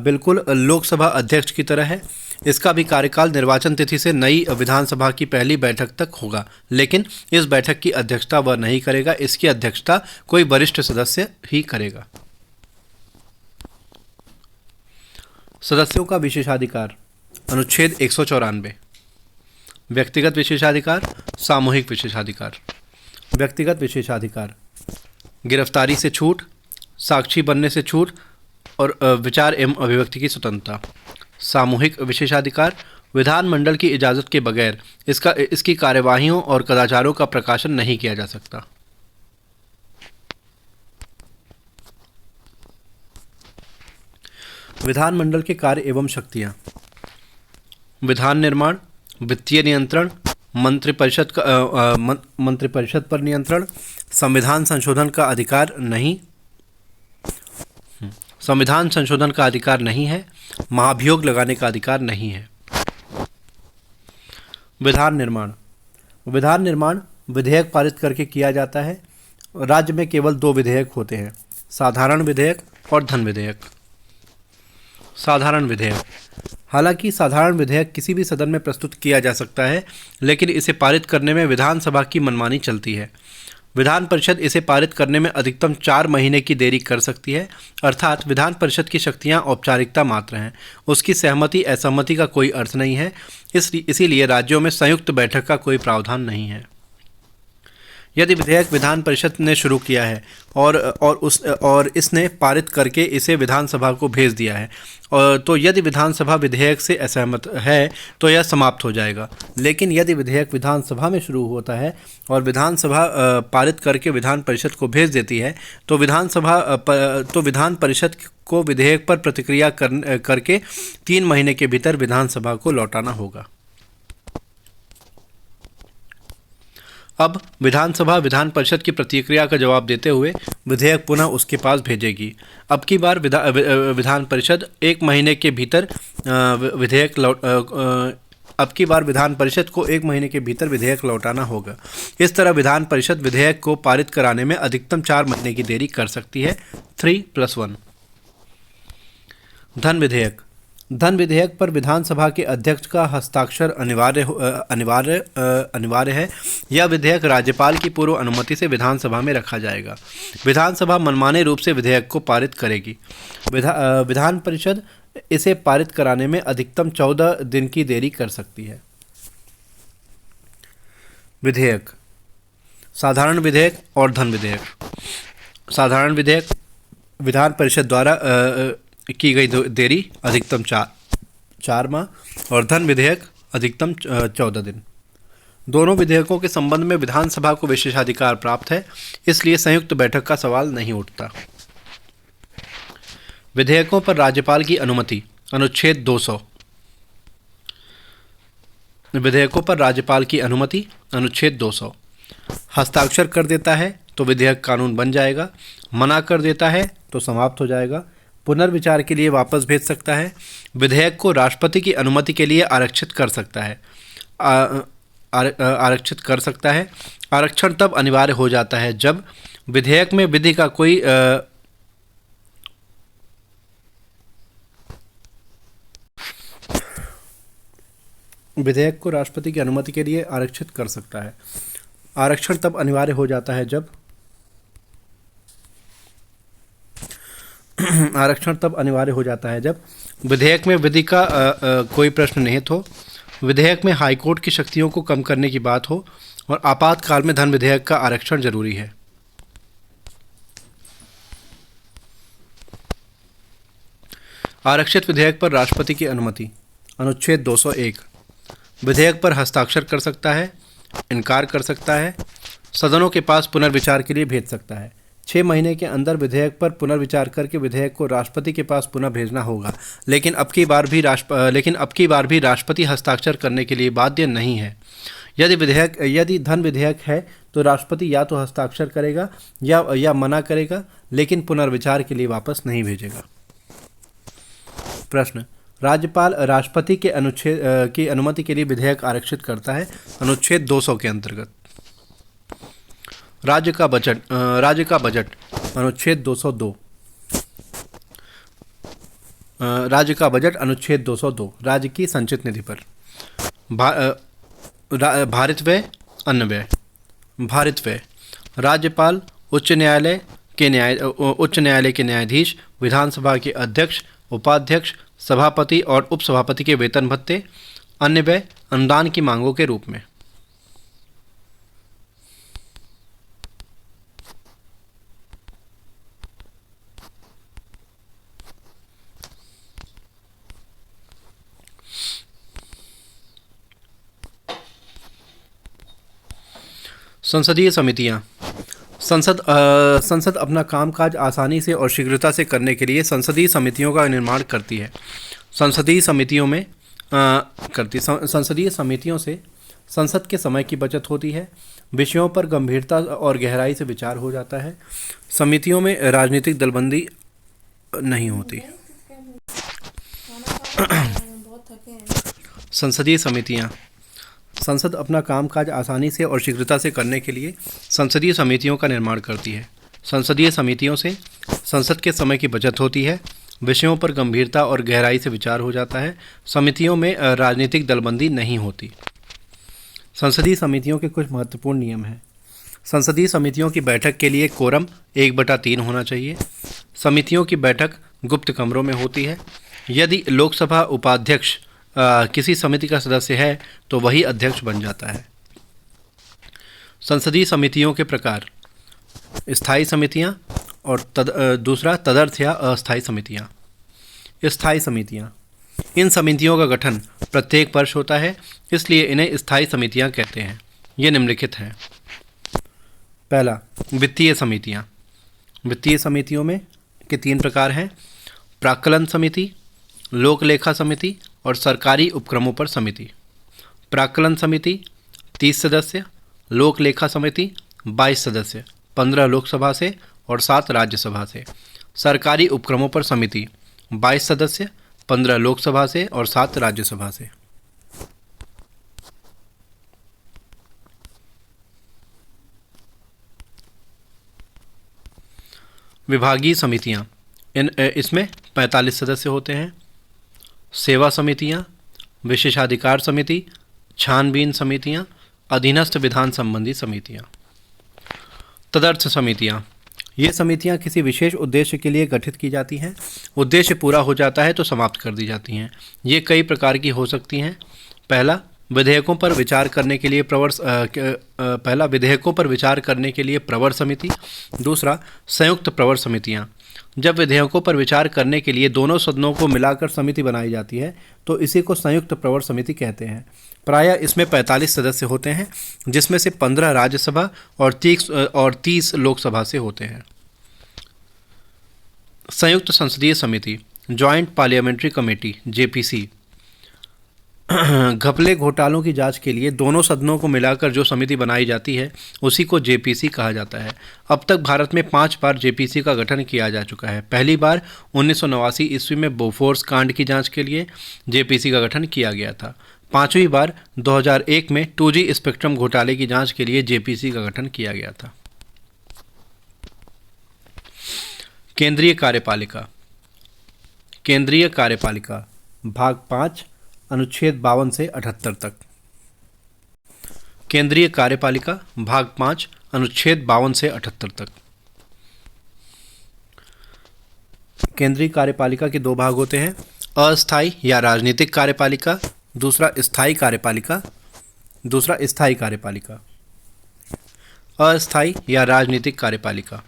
बिल्कुल लोकसभा अध्यक्ष की तरह है। इसका भी कार्यकाल निर्वाचन तिथि से नई विधानसभा की पहली बैठक तक होगा, लेकिन इस बैठक की अध्यक्षता वह नहीं करेगा। इसकी अध्यक्षता कोई वरिष्ठ सदस्य ही करेगा। सदस्यों का विशेषाधिकार। अनुच्छेद 194। व्यक्तिगत विशेषाधिकार, सामूहिक विशेषाधिकार। व्यक्तिगत विशेषाधिकार। गिरफ्तारी से छूट, साक्षी बनने से छूट और विचार एवं अभिव्यक्ति की स्वतंत्रता। सामूहिक विशेषाधिकार। विधानमंडल की इजाज़त के बगैर इसकी कार्यवाहियों और कदाचारों का प्रकाशन नहीं किया जा सकता। विधानमंडल के कार्य एवं शक्तियाँ। विधान निर्माण, वित्तीय नियंत्रण, मंत्रिपरिषद पर नियंत्रण, संविधान संशोधन का अधिकार नहीं। संविधान संशोधन का अधिकार नहीं है। महाभियोग लगाने का अधिकार नहीं है। विधान निर्माण। विधान निर्माण विधेयक पारित करके किया जाता है। राज्य में केवल 2 विधेयक होते हैं, साधारण विधेयक और धन विधेयक। साधारण विधेयक। हालांकि साधारण विधेयक किसी भी सदन में प्रस्तुत किया जा सकता है, लेकिन इसे पारित करने में विधानसभा की मनमानी चलती है। विधान परिषद इसे पारित करने में अधिकतम 4 महीने की देरी कर सकती है, अर्थात विधान परिषद की शक्तियां औपचारिकता मात्र हैं। उसकी सहमति असहमति का कोई अर्थ नहीं है। इसीलिए राज्यों में संयुक्त बैठक का कोई प्रावधान नहीं है। यदि विधेयक विधान परिषद ने शुरू किया है और इसने पारित करके इसे विधानसभा को भेज दिया है, तो यदि विधानसभा विधेयक से असहमत है तो यह समाप्त हो जाएगा। लेकिन यदि विधेयक विधानसभा में शुरू होता है और विधानसभा पारित करके विधान परिषद को भेज देती है तो विधान परिषद को विधेयक पर प्रतिक्रिया करके 3 महीने के भीतर विधानसभा को लौटाना होगा। अब विधानसभा विधान परिषद की प्रतिक्रिया का जवाब देते हुए विधेयक पुनः उसके पास भेजेगी। अब की बार विधान परिषद 1 महीने के भीतर विधेयक लौट अब की बार विधान परिषद को 1 महीने के भीतर विधेयक लौटाना होगा। इस तरह विधान परिषद विधेयक को पारित कराने में अधिकतम 4 महीने की देरी कर सकती है। 3+1। धन विधेयक। धन विधेयक पर विधानसभा के अध्यक्ष का हस्ताक्षर अनिवार्य है। यह विधेयक राज्यपाल की पूर्व अनुमति से विधानसभा में रखा जाएगा। विधानसभा मनमाने रूप से विधेयक को पारित करेगी। विधान परिषद इसे पारित कराने में अधिकतम 14 दिन की देरी कर सकती है। विधेयक। साधारण विधेयक और धन विधेयक। साधारण विधेयक विधान परिषद द्वारा की गई देरी अधिकतम 4 माह और धन विधेयक अधिकतम 14 दिन। दोनों विधेयकों के संबंध में विधानसभा को विशेषाधिकार प्राप्त है, इसलिए संयुक्त बैठक का सवाल नहीं उठता। विधेयकों पर राज्यपाल की अनुमति। अनुच्छेद 200। विधेयकों पर राज्यपाल की अनुमति। अनुच्छेद 200। हस्ताक्षर कर देता है तो विधेयक कानून बन जाएगा, मना कर देता है तो समाप्त हो जाएगा, पुनर्विचार के लिए वापस भेज सकता है, विधेयक को राष्ट्रपति की अनुमति के लिए आरक्षित कर सकता है। आरक्षण तब अनिवार्य हो जाता है जब विधेयक में विधि का कोई विधेयक को राष्ट्रपति की अनुमति के लिए आरक्षित कर सकता है। आरक्षण तब अनिवार्य हो जाता है जब विधेयक में विधि का कोई प्रश्न निहित हो, विधेयक में हाईकोर्ट की शक्तियों को कम करने की बात हो और आपातकाल में धन विधेयक का आरक्षण जरूरी है। आरक्षित विधेयक पर राष्ट्रपति की अनुमति। अनुच्छेद 201। विधेयक पर हस्ताक्षर कर सकता है, इनकार कर सकता है, सदनों के पास पुनर्विचार के लिए भेज सकता है। 6 महीने के अंदर विधेयक पर पुनर्विचार करके विधेयक को राष्ट्रपति के पास पुनः भेजना होगा, लेकिन अब की बार भी राष्ट्रपति हस्ताक्षर करने के लिए बाध्य नहीं है। यदि धन विधेयक है तो राष्ट्रपति या तो हस्ताक्षर करेगा या मना करेगा, लेकिन पुनर्विचार के लिए वापस नहीं भेजेगा। प्रश्न। राज्यपाल राष्ट्रपति के की अनुमति के लिए विधेयक आरक्षित करता है। अनुच्छेद 200 के अंतर्गत। राज्य का बजट। अनुच्छेद 202। राज्य का बजट। अनुच्छेद 202। राज्य की संचित निधि पर। भारित व्यय, अन्य व्यय। भारित व्यय। राज्यपाल, उच्च न्यायालय के न्यायाधीश, विधानसभा के अध्यक्ष, उपाध्यक्ष, सभापति और उपसभापति के वेतन भत्ते। अन्य व्यय अनुदान की मांगों के रूप में। संसदीय समितियां। संसद अपना कामकाज आसानी से और शीघ्रता से करने के लिए संसदीय समितियों का निर्माण करती है। संसदीय समितियों से संसद के समय की बचत होती है, विषयों पर गंभीरता और गहराई से विचार हो जाता है, समितियों में राजनीतिक दलबंदी नहीं होती। संसदीय समितियां। संसद अपना कामकाज आसानी से और शीघ्रता से करने के लिए संसदीय समितियों का निर्माण करती है। संसदीय समितियों से संसद के समय की बचत होती है, विषयों पर गंभीरता और गहराई से विचार हो जाता है, समितियों में राजनीतिक दलबंदी नहीं होती। संसदीय समितियों के कुछ महत्वपूर्ण नियम हैं। संसदीय समितियों की बैठक के लिए कोरम 1/3 होना चाहिए। समितियों की बैठक गुप्त कमरों में होती है। यदि लोकसभा उपाध्यक्ष किसी समिति का सदस्य है तो वही अध्यक्ष बन जाता है। संसदीय समितियों के प्रकार। स्थायी समितियां और दूसरा तदर्थ या अस्थायी समितियां। स्थायी समितियां। इन समितियों का गठन प्रत्येक वर्ष होता है, इसलिए इन्हें स्थायी समितियां कहते हैं। ये निम्नलिखित हैं। पहला, वित्तीय समितियां। वित्तीय समितियों में के 3 प्रकार हैं: प्राक्कलन समिति, लोक लेखा समिति और सरकारी उपक्रमों पर समिति। प्राक्कलन समिति 30 सदस्य, लोक लेखा समिति 22 सदस्य, 15 लोकसभा से और 7 राज्यसभा से। सरकारी उपक्रमों पर समिति 22 सदस्य, 15 लोकसभा से और 7 राज्यसभा से। विभागीय समितियां इसमें 45 सदस्य होते हैं। सेवा समितियां, विशेषाधिकार समिति, छानबीन समितियां, अधीनस्थ विधान संबंधी समितियां। तदर्थ समितियां, ये समितियां किसी विशेष उद्देश्य के लिए गठित की जाती हैं। उद्देश्य पूरा हो जाता है तो समाप्त कर दी जाती हैं। ये कई प्रकार की हो सकती हैं। पहला, विधेयकों पर विचार करने के लिए प्रवर समिति। दूसरा, संयुक्त प्रवर समितियां, जब विधेयकों पर विचार करने के लिए दोनों सदनों को मिलाकर समिति बनाई जाती है तो इसी को संयुक्त प्रवर समिति कहते हैं। प्रायः इसमें 45 सदस्य होते हैं, जिसमें से 15 राज्यसभा और 30 लोकसभा से होते हैं। संयुक्त संसदीय समिति, जॉइंट पार्लियामेंट्री कमेटी, जेपीसी, घपले घोटालों की जांच के लिए दोनों सदनों को मिलाकर जो समिति बनाई जाती है उसी को जेपीसी कहा जाता है। अब तक भारत में 5 बार जेपीसी का गठन किया जा चुका है। पहली बार 1989 ईस्वी में बोफोर्स कांड की जांच के लिए जेपीसी का गठन किया गया था। 5वीं बार 2001 में 2G स्पेक्ट्रम घोटाले की जांच के लिए जेपीसी का गठन किया गया था। केंद्रीय कार्यपालिका। केंद्रीय कार्यपालिका भाग 5 अनुच्छेद 52 से 78 तक। केंद्रीय कार्यपालिका भाग 5 अनुच्छेद 52 से 78 तक। केंद्रीय कार्यपालिका के 2 भाग होते हैं, अस्थायी या राजनीतिक कार्यपालिका, दूसरा स्थायी कार्यपालिका। स्थायी कार्यपालिका। अस्थायी या राजनीतिक कार्यपालिका।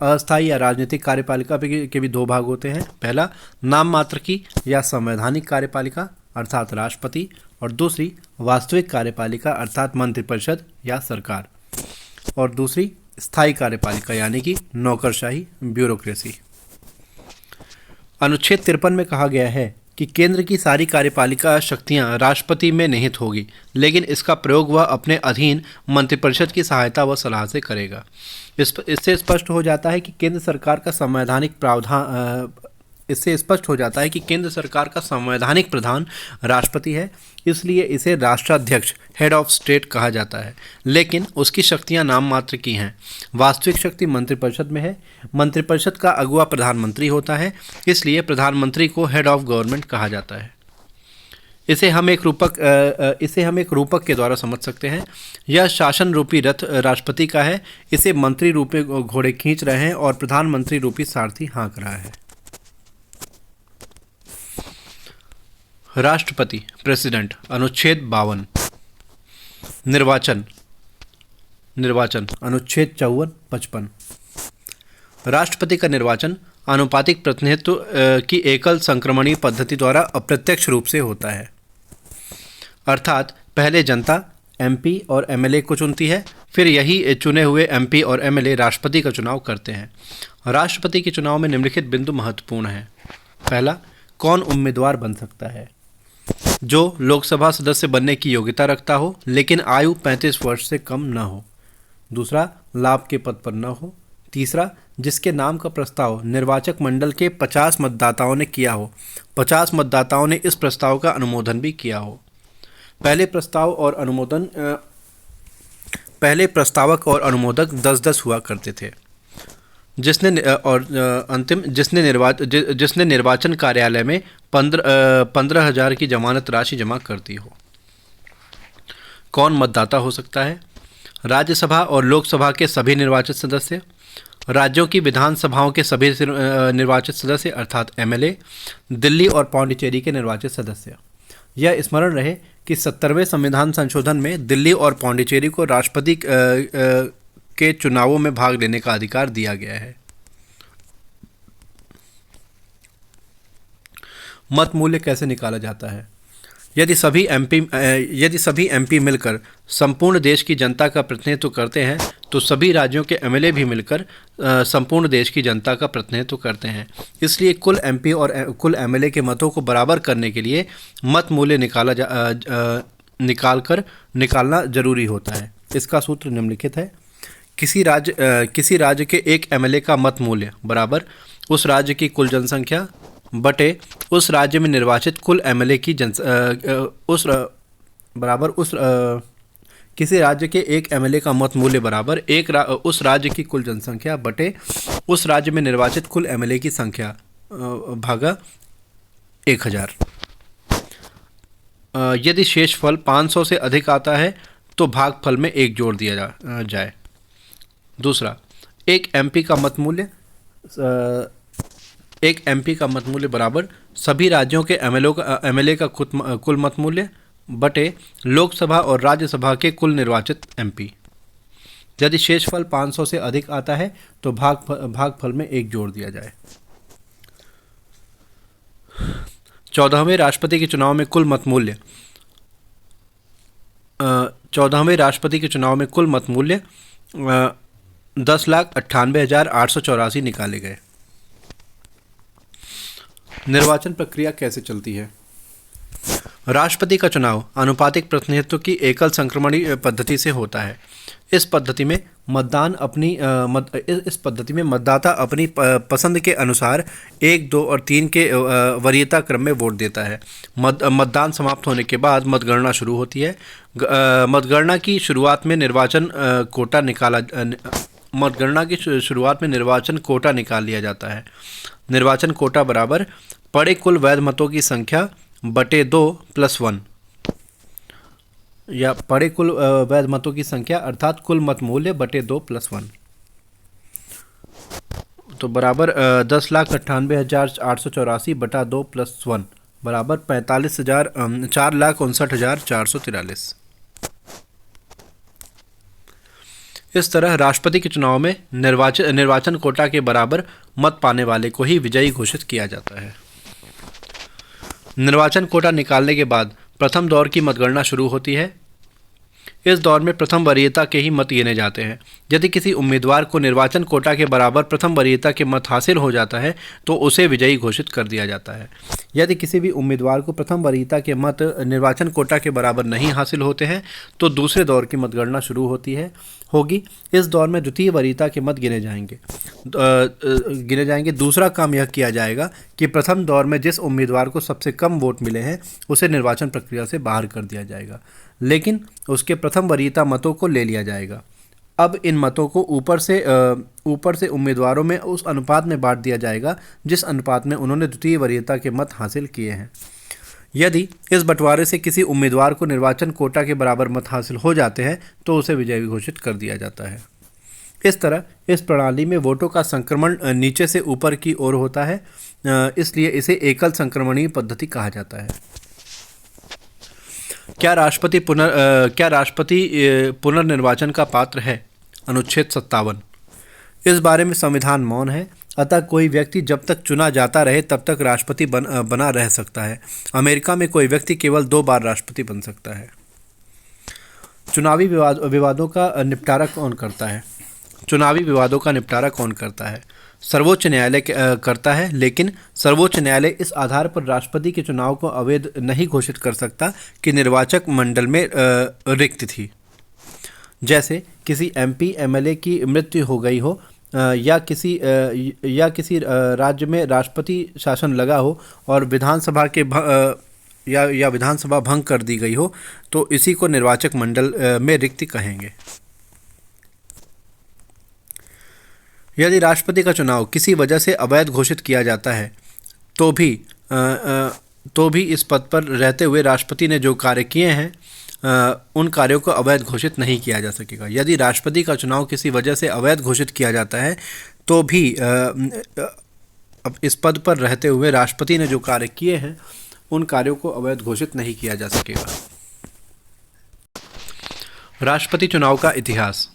अस्थायी या राजनीतिक कार्यपालिका के भी 2 भाग होते हैं। पहला, नाम मात्र की या संवैधानिक कार्यपालिका अर्थात राष्ट्रपति, और दूसरी वास्तविक कार्यपालिका अर्थात मंत्रिपरिषद या सरकार, और दूसरी स्थायी कार्यपालिका यानी कि नौकरशाही, ब्यूरोक्रेसी। अनुच्छेद 53 में कहा गया है कि केंद्र की सारी कार्यपालिका शक्तियां राष्ट्रपति में निहित होगी, लेकिन इसका प्रयोग वह अपने अधीन मंत्रिपरिषद की सहायता व सलाह से करेगा। इससे स्पष्ट हो जाता है कि केंद्र सरकार का संवैधानिक प्रधान राष्ट्रपति है, इसलिए इसे राष्ट्राध्यक्ष हेड ऑफ स्टेट कहा जाता है, लेकिन उसकी शक्तियां नाम मात्र की हैं। वास्तविक शक्ति मंत्रिपरिषद में है। मंत्रिपरिषद का अगुवा प्रधानमंत्री होता है, इसलिए प्रधानमंत्री को हेड ऑफ गवर्नमेंट कहा जाता है। इसे हम एक रूपक के द्वारा समझ सकते हैं। यह शासन रूपी रथ राष्ट्रपति का है, इसे मंत्री रूपी घोड़े खींच रहे हैं और प्रधानमंत्री रूपी सारथी हाँक रहा है। राष्ट्रपति, प्रेसिडेंट, अनुच्छेद 52। निर्वाचन अनुच्छेद 54-55। राष्ट्रपति का निर्वाचन आनुपातिक प्रतिनिधित्व की एकल संक्रमणीय पद्धति द्वारा अप्रत्यक्ष रूप से होता है, अर्थात पहले जनता एमपी और एमएलए को चुनती है, फिर यही चुने हुए एमपी और एमएलए राष्ट्रपति का चुनाव करते हैं। राष्ट्रपति के चुनाव में निम्नलिखित बिंदु महत्वपूर्ण हैं। पहला, कौन उम्मीदवार बन सकता है? जो लोकसभा सदस्य बनने की योग्यता रखता हो लेकिन आयु 35 वर्ष से कम न हो। दूसरा, लाभ के पद पर न हो। तीसरा, जिसके नाम का प्रस्ताव निर्वाचक मंडल के 50 मतदाताओं ने किया हो, 50 मतदाताओं ने इस प्रस्ताव का अनुमोदन भी किया हो। पहले प्रस्तावक और अनुमोदक 10-10 हुआ करते थे। जिसने निर्वाचन कार्यालय में 15,000 की जमानत राशि जमा करती हो। कौन मतदाता हो सकता है? राज्यसभा और लोकसभा के सभी निर्वाचित सदस्य, राज्यों की विधानसभाओं के सभी निर्वाचित सदस्य अर्थात एमएलए, दिल्ली और पौंडीचेरी के निर्वाचित सदस्य। यह स्मरण रहे कि 70वें संविधान संशोधन में दिल्ली और पौंडीचेरी को राष्ट्रपति के चुनावों में भाग लेने का अधिकार दिया गया है। मत मूल्य कैसे निकाला जाता है? यदि सभी एमपी मिलकर संपूर्ण देश की जनता का प्रतिनिधित्व करते हैं तो सभी राज्यों के एमएलए भी मिलकर संपूर्ण देश की जनता का प्रतिनिधित्व करते हैं। इसलिए कुल एमपी और कुल एमएलए के मतों को बराबर करने के लिए मत मूल्य निकालना जरूरी होता है। इसका सूत्र निम्नलिखित है। किसी राज्य के एक एमएलए का मत मूल्य बराबर उस राज्य की कुल जनसंख्या बटे उस राज्य में निर्वाचित कुल एमएलए की किसी राज्य के एक एमएलए का मत मूल्य बराबर उस राज्य की कुल जनसंख्या बटे उस राज्य में निर्वाचित कुल एमएलए की संख्या भागा 1000। यदि शेषफल 500 से अधिक आता है तो भागफल में 1 जोड़ दिया जाए। दूसरा, एक एमपी का मत मूल्य बराबर सभी राज्यों के एमएलए का कुल मत मूल्य बटे लोकसभा और राज्यसभा के कुल निर्वाचित एमपी। यदि शेषफल 500 से अधिक आता है तो भागफल में 1 जोड़ दिया जाए। 14वें राष्ट्रपति के चुनाव में कुल मत मूल्य 10,98,884 निकाले गए। निर्वाचन प्रक्रिया कैसे चलती है? राष्ट्रपति का चुनाव आनुपातिक प्रतिनिधित्व की एकल संक्रमणी पद्धति से होता है। इस पद्धति में मतदाता अपनी पसंद के अनुसार 1, 2 और 3 के वरीयता क्रम में वोट देता है। मतदान समाप्त होने के बाद मतगणना शुरू होती है। मतगणना की शुरुआत में निर्वाचन कोटा निकाल लिया जाता है। निर्वाचन कोटा बराबर पड़े कुल वैध मतों की संख्या बटे 2 + 1 या पड़े कुल वैध मतों की संख्या अर्थात कुल मत मूल्य बटे 2 + 1 तो बराबर 10,98,884 बटा 2 + 1 बराबर 4,59,443। इस तरह राष्ट्रपति के चुनाव में निर्वाचन कोटा के बराबर मत पाने वाले को ही विजयी घोषित किया जाता है। निर्वाचन कोटा निकालने के बाद प्रथम दौर की मतगणना शुरू होती है। इस दौर में प्रथम वरीयता के ही मत गिने जाते हैं। यदि किसी उम्मीदवार को निर्वाचन कोटा के बराबर प्रथम वरीयता के मत हासिल हो जाता है तो उसे विजयी घोषित कर दिया जाता है। यदि किसी भी उम्मीदवार को प्रथम वरीयता के मत निर्वाचन कोटा के बराबर नहीं हासिल होते हैं तो दूसरे दौर की मतगणना शुरू होगी। इस दौर में द्वितीय वरीयता के मत गिने जाएंगे। दूसरा काम यह किया जाएगा कि प्रथम दौर में जिस उम्मीदवार को सबसे कम वोट मिले हैं उसे निर्वाचन प्रक्रिया से बाहर कर दिया जाएगा, लेकिन उसके प्रथम वरीयता मतों को ले लिया जाएगा। अब इन मतों को ऊपर से उम्मीदवारों में उस अनुपात में बांट दिया जाएगा जिस अनुपात में उन्होंने द्वितीय वरीयता के मत हासिल किए हैं। यदि इस बंटवारे से किसी उम्मीदवार को निर्वाचन कोटा के बराबर मत हासिल हो जाते हैं तो उसे विजयी घोषित कर दिया जाता है। इस तरह इस प्रणाली में वोटों का संक्रमण नीचे से ऊपर की ओर होता है, इसलिए इसे एकल संक्रमणीय पद्धति कहा जाता है। क्या राष्ट्रपति पुनर्निर्वाचन का पात्र है? अनुच्छेद 57। इस बारे में संविधान मौन है, अतः कोई व्यक्ति जब तक चुना जाता रहे तब तक राष्ट्रपति बना रह सकता है। अमेरिका में कोई व्यक्ति केवल 2 बार राष्ट्रपति बन सकता है। चुनावी विवादों का निपटारा कौन करता है? सर्वोच्च न्यायालय करता है, लेकिन सर्वोच्च न्यायालय इस आधार पर राष्ट्रपति के चुनाव को अवैध नहीं घोषित कर सकता कि निर्वाचक मंडल में रिक्त थी। जैसे किसी एमपी एमएलए की मृत्यु हो गई हो या किसी राज्य में राष्ट्रपति शासन लगा हो और विधानसभा भंग कर दी गई हो तो इसी को निर्वाचक मंडल में रिक्त कहेंगे। यदि राष्ट्रपति का चुनाव किसी वजह से अवैध घोषित किया जाता है तो भी इस पद पर रहते हुए राष्ट्रपति ने जो कार्य किए हैं उन कार्यों को अवैध घोषित नहीं किया जा सकेगा। यदि राष्ट्रपति का चुनाव किसी वजह से अवैध घोषित किया जाता है तो भी इस पद पर रहते हुए राष्ट्रपति ने जो कार्य किए हैं उन कार्यों को अवैध घोषित नहीं किया जा सकेगा। राष्ट्रपति चुनाव का इतिहास।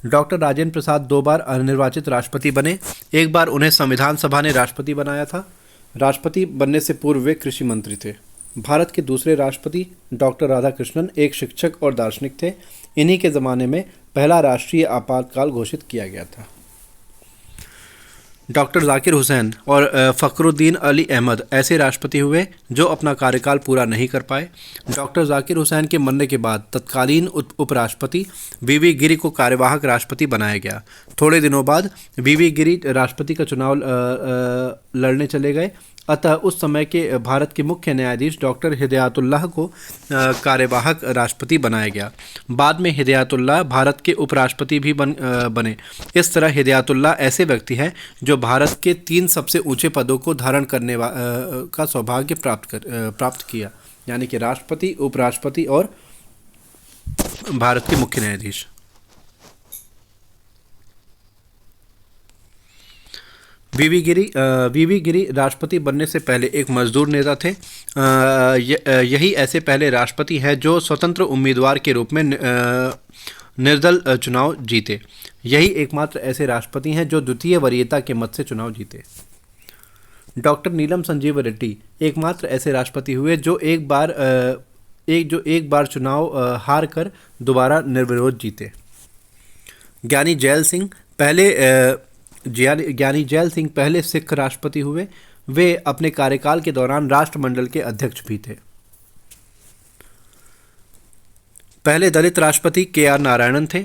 डॉक्टर राजेंद्र प्रसाद 2 बार अनिर्वाचित राष्ट्रपति बने। एक बार उन्हें संविधान सभा ने राष्ट्रपति बनाया था। राष्ट्रपति बनने से पूर्व वे कृषि मंत्री थे। भारत के दूसरे राष्ट्रपति डॉक्टर राधाकृष्णन एक शिक्षक और दार्शनिक थे। इन्हीं के ज़माने में पहला राष्ट्रीय आपातकाल घोषित किया गया था। डॉक्टर जाकिर हुसैन और फ़खरुद्दीन अली अहमद ऐसे राष्ट्रपति हुए जो अपना कार्यकाल पूरा नहीं कर पाए। डॉक्टर जाकिर हुसैन के मरने के बाद तत्कालीन उपराष्ट्रपति वीवी गिरी को कार्यवाहक राष्ट्रपति बनाया गया। थोड़े दिनों बाद वीवी गिरी राष्ट्रपति का चुनाव लड़ने चले गए। अतः उस समय के भारत के मुख्य न्यायाधीश डॉक्टर हिदायतुल्लाह को कार्यवाहक राष्ट्रपति बनाया गया। बाद में हिदायतुल्लाह भारत के उपराष्ट्रपति भी बने। इस तरह हिदायतुल्लाह ऐसे व्यक्ति हैं जो भारत के 3 सबसे ऊंचे पदों को धारण करने का सौभाग्य प्राप्त किया, यानी कि राष्ट्रपति, उपराष्ट्रपति और भारत के मुख्य न्यायाधीश। वीवी गिरी राष्ट्रपति बनने से पहले एक मजदूर नेता थे। यही ऐसे पहले राष्ट्रपति हैं जो स्वतंत्र उम्मीदवार के रूप में निर्दल चुनाव जीते। यही एकमात्र ऐसे राष्ट्रपति हैं जो द्वितीय वरीयता के मत से चुनाव जीते। डॉक्टर नीलम संजीव रेड्डी एकमात्र ऐसे राष्ट्रपति हुए जो एक बार चुनाव हार कर दोबारा निर्विरोध जीते। ज्ञानी जैल सिंह पहले सिख राष्ट्रपति हुए। वे अपने कार्यकाल के दौरान राष्ट्रमंडल के अध्यक्ष भी थे। पहले दलित राष्ट्रपति के.आर. नारायणन थे।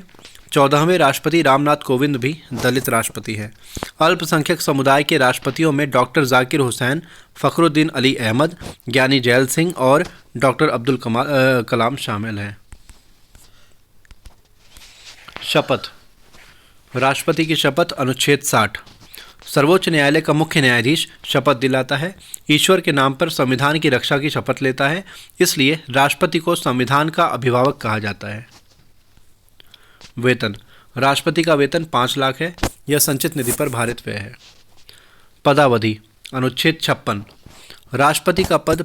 14वें राष्ट्रपति रामनाथ कोविंद भी दलित राष्ट्रपति हैं। अल्पसंख्यक समुदाय के राष्ट्रपतियों में डॉक्टर जाकिर हुसैन, फ़खरुद्दीन अली अहमद, ज्ञानी जैल सिंह और डॉक्टर अब्दुल कलाम शामिल हैं। शपथ। राष्ट्रपति की शपथ। अनुच्छेद 60। सर्वोच्च न्यायालय का मुख्य न्यायाधीश शपथ दिलाता है, ईश्वर के नाम पर संविधान की रक्षा की शपथ लेता है। इसलिए राष्ट्रपति को संविधान का अभिभावक कहा जाता है। वेतन। राष्ट्रपति का वेतन 5 लाख है। यह संचित निधि पर भारित व्यय है। पदावधि। अनुच्छेद 56। राष्ट्रपति का पद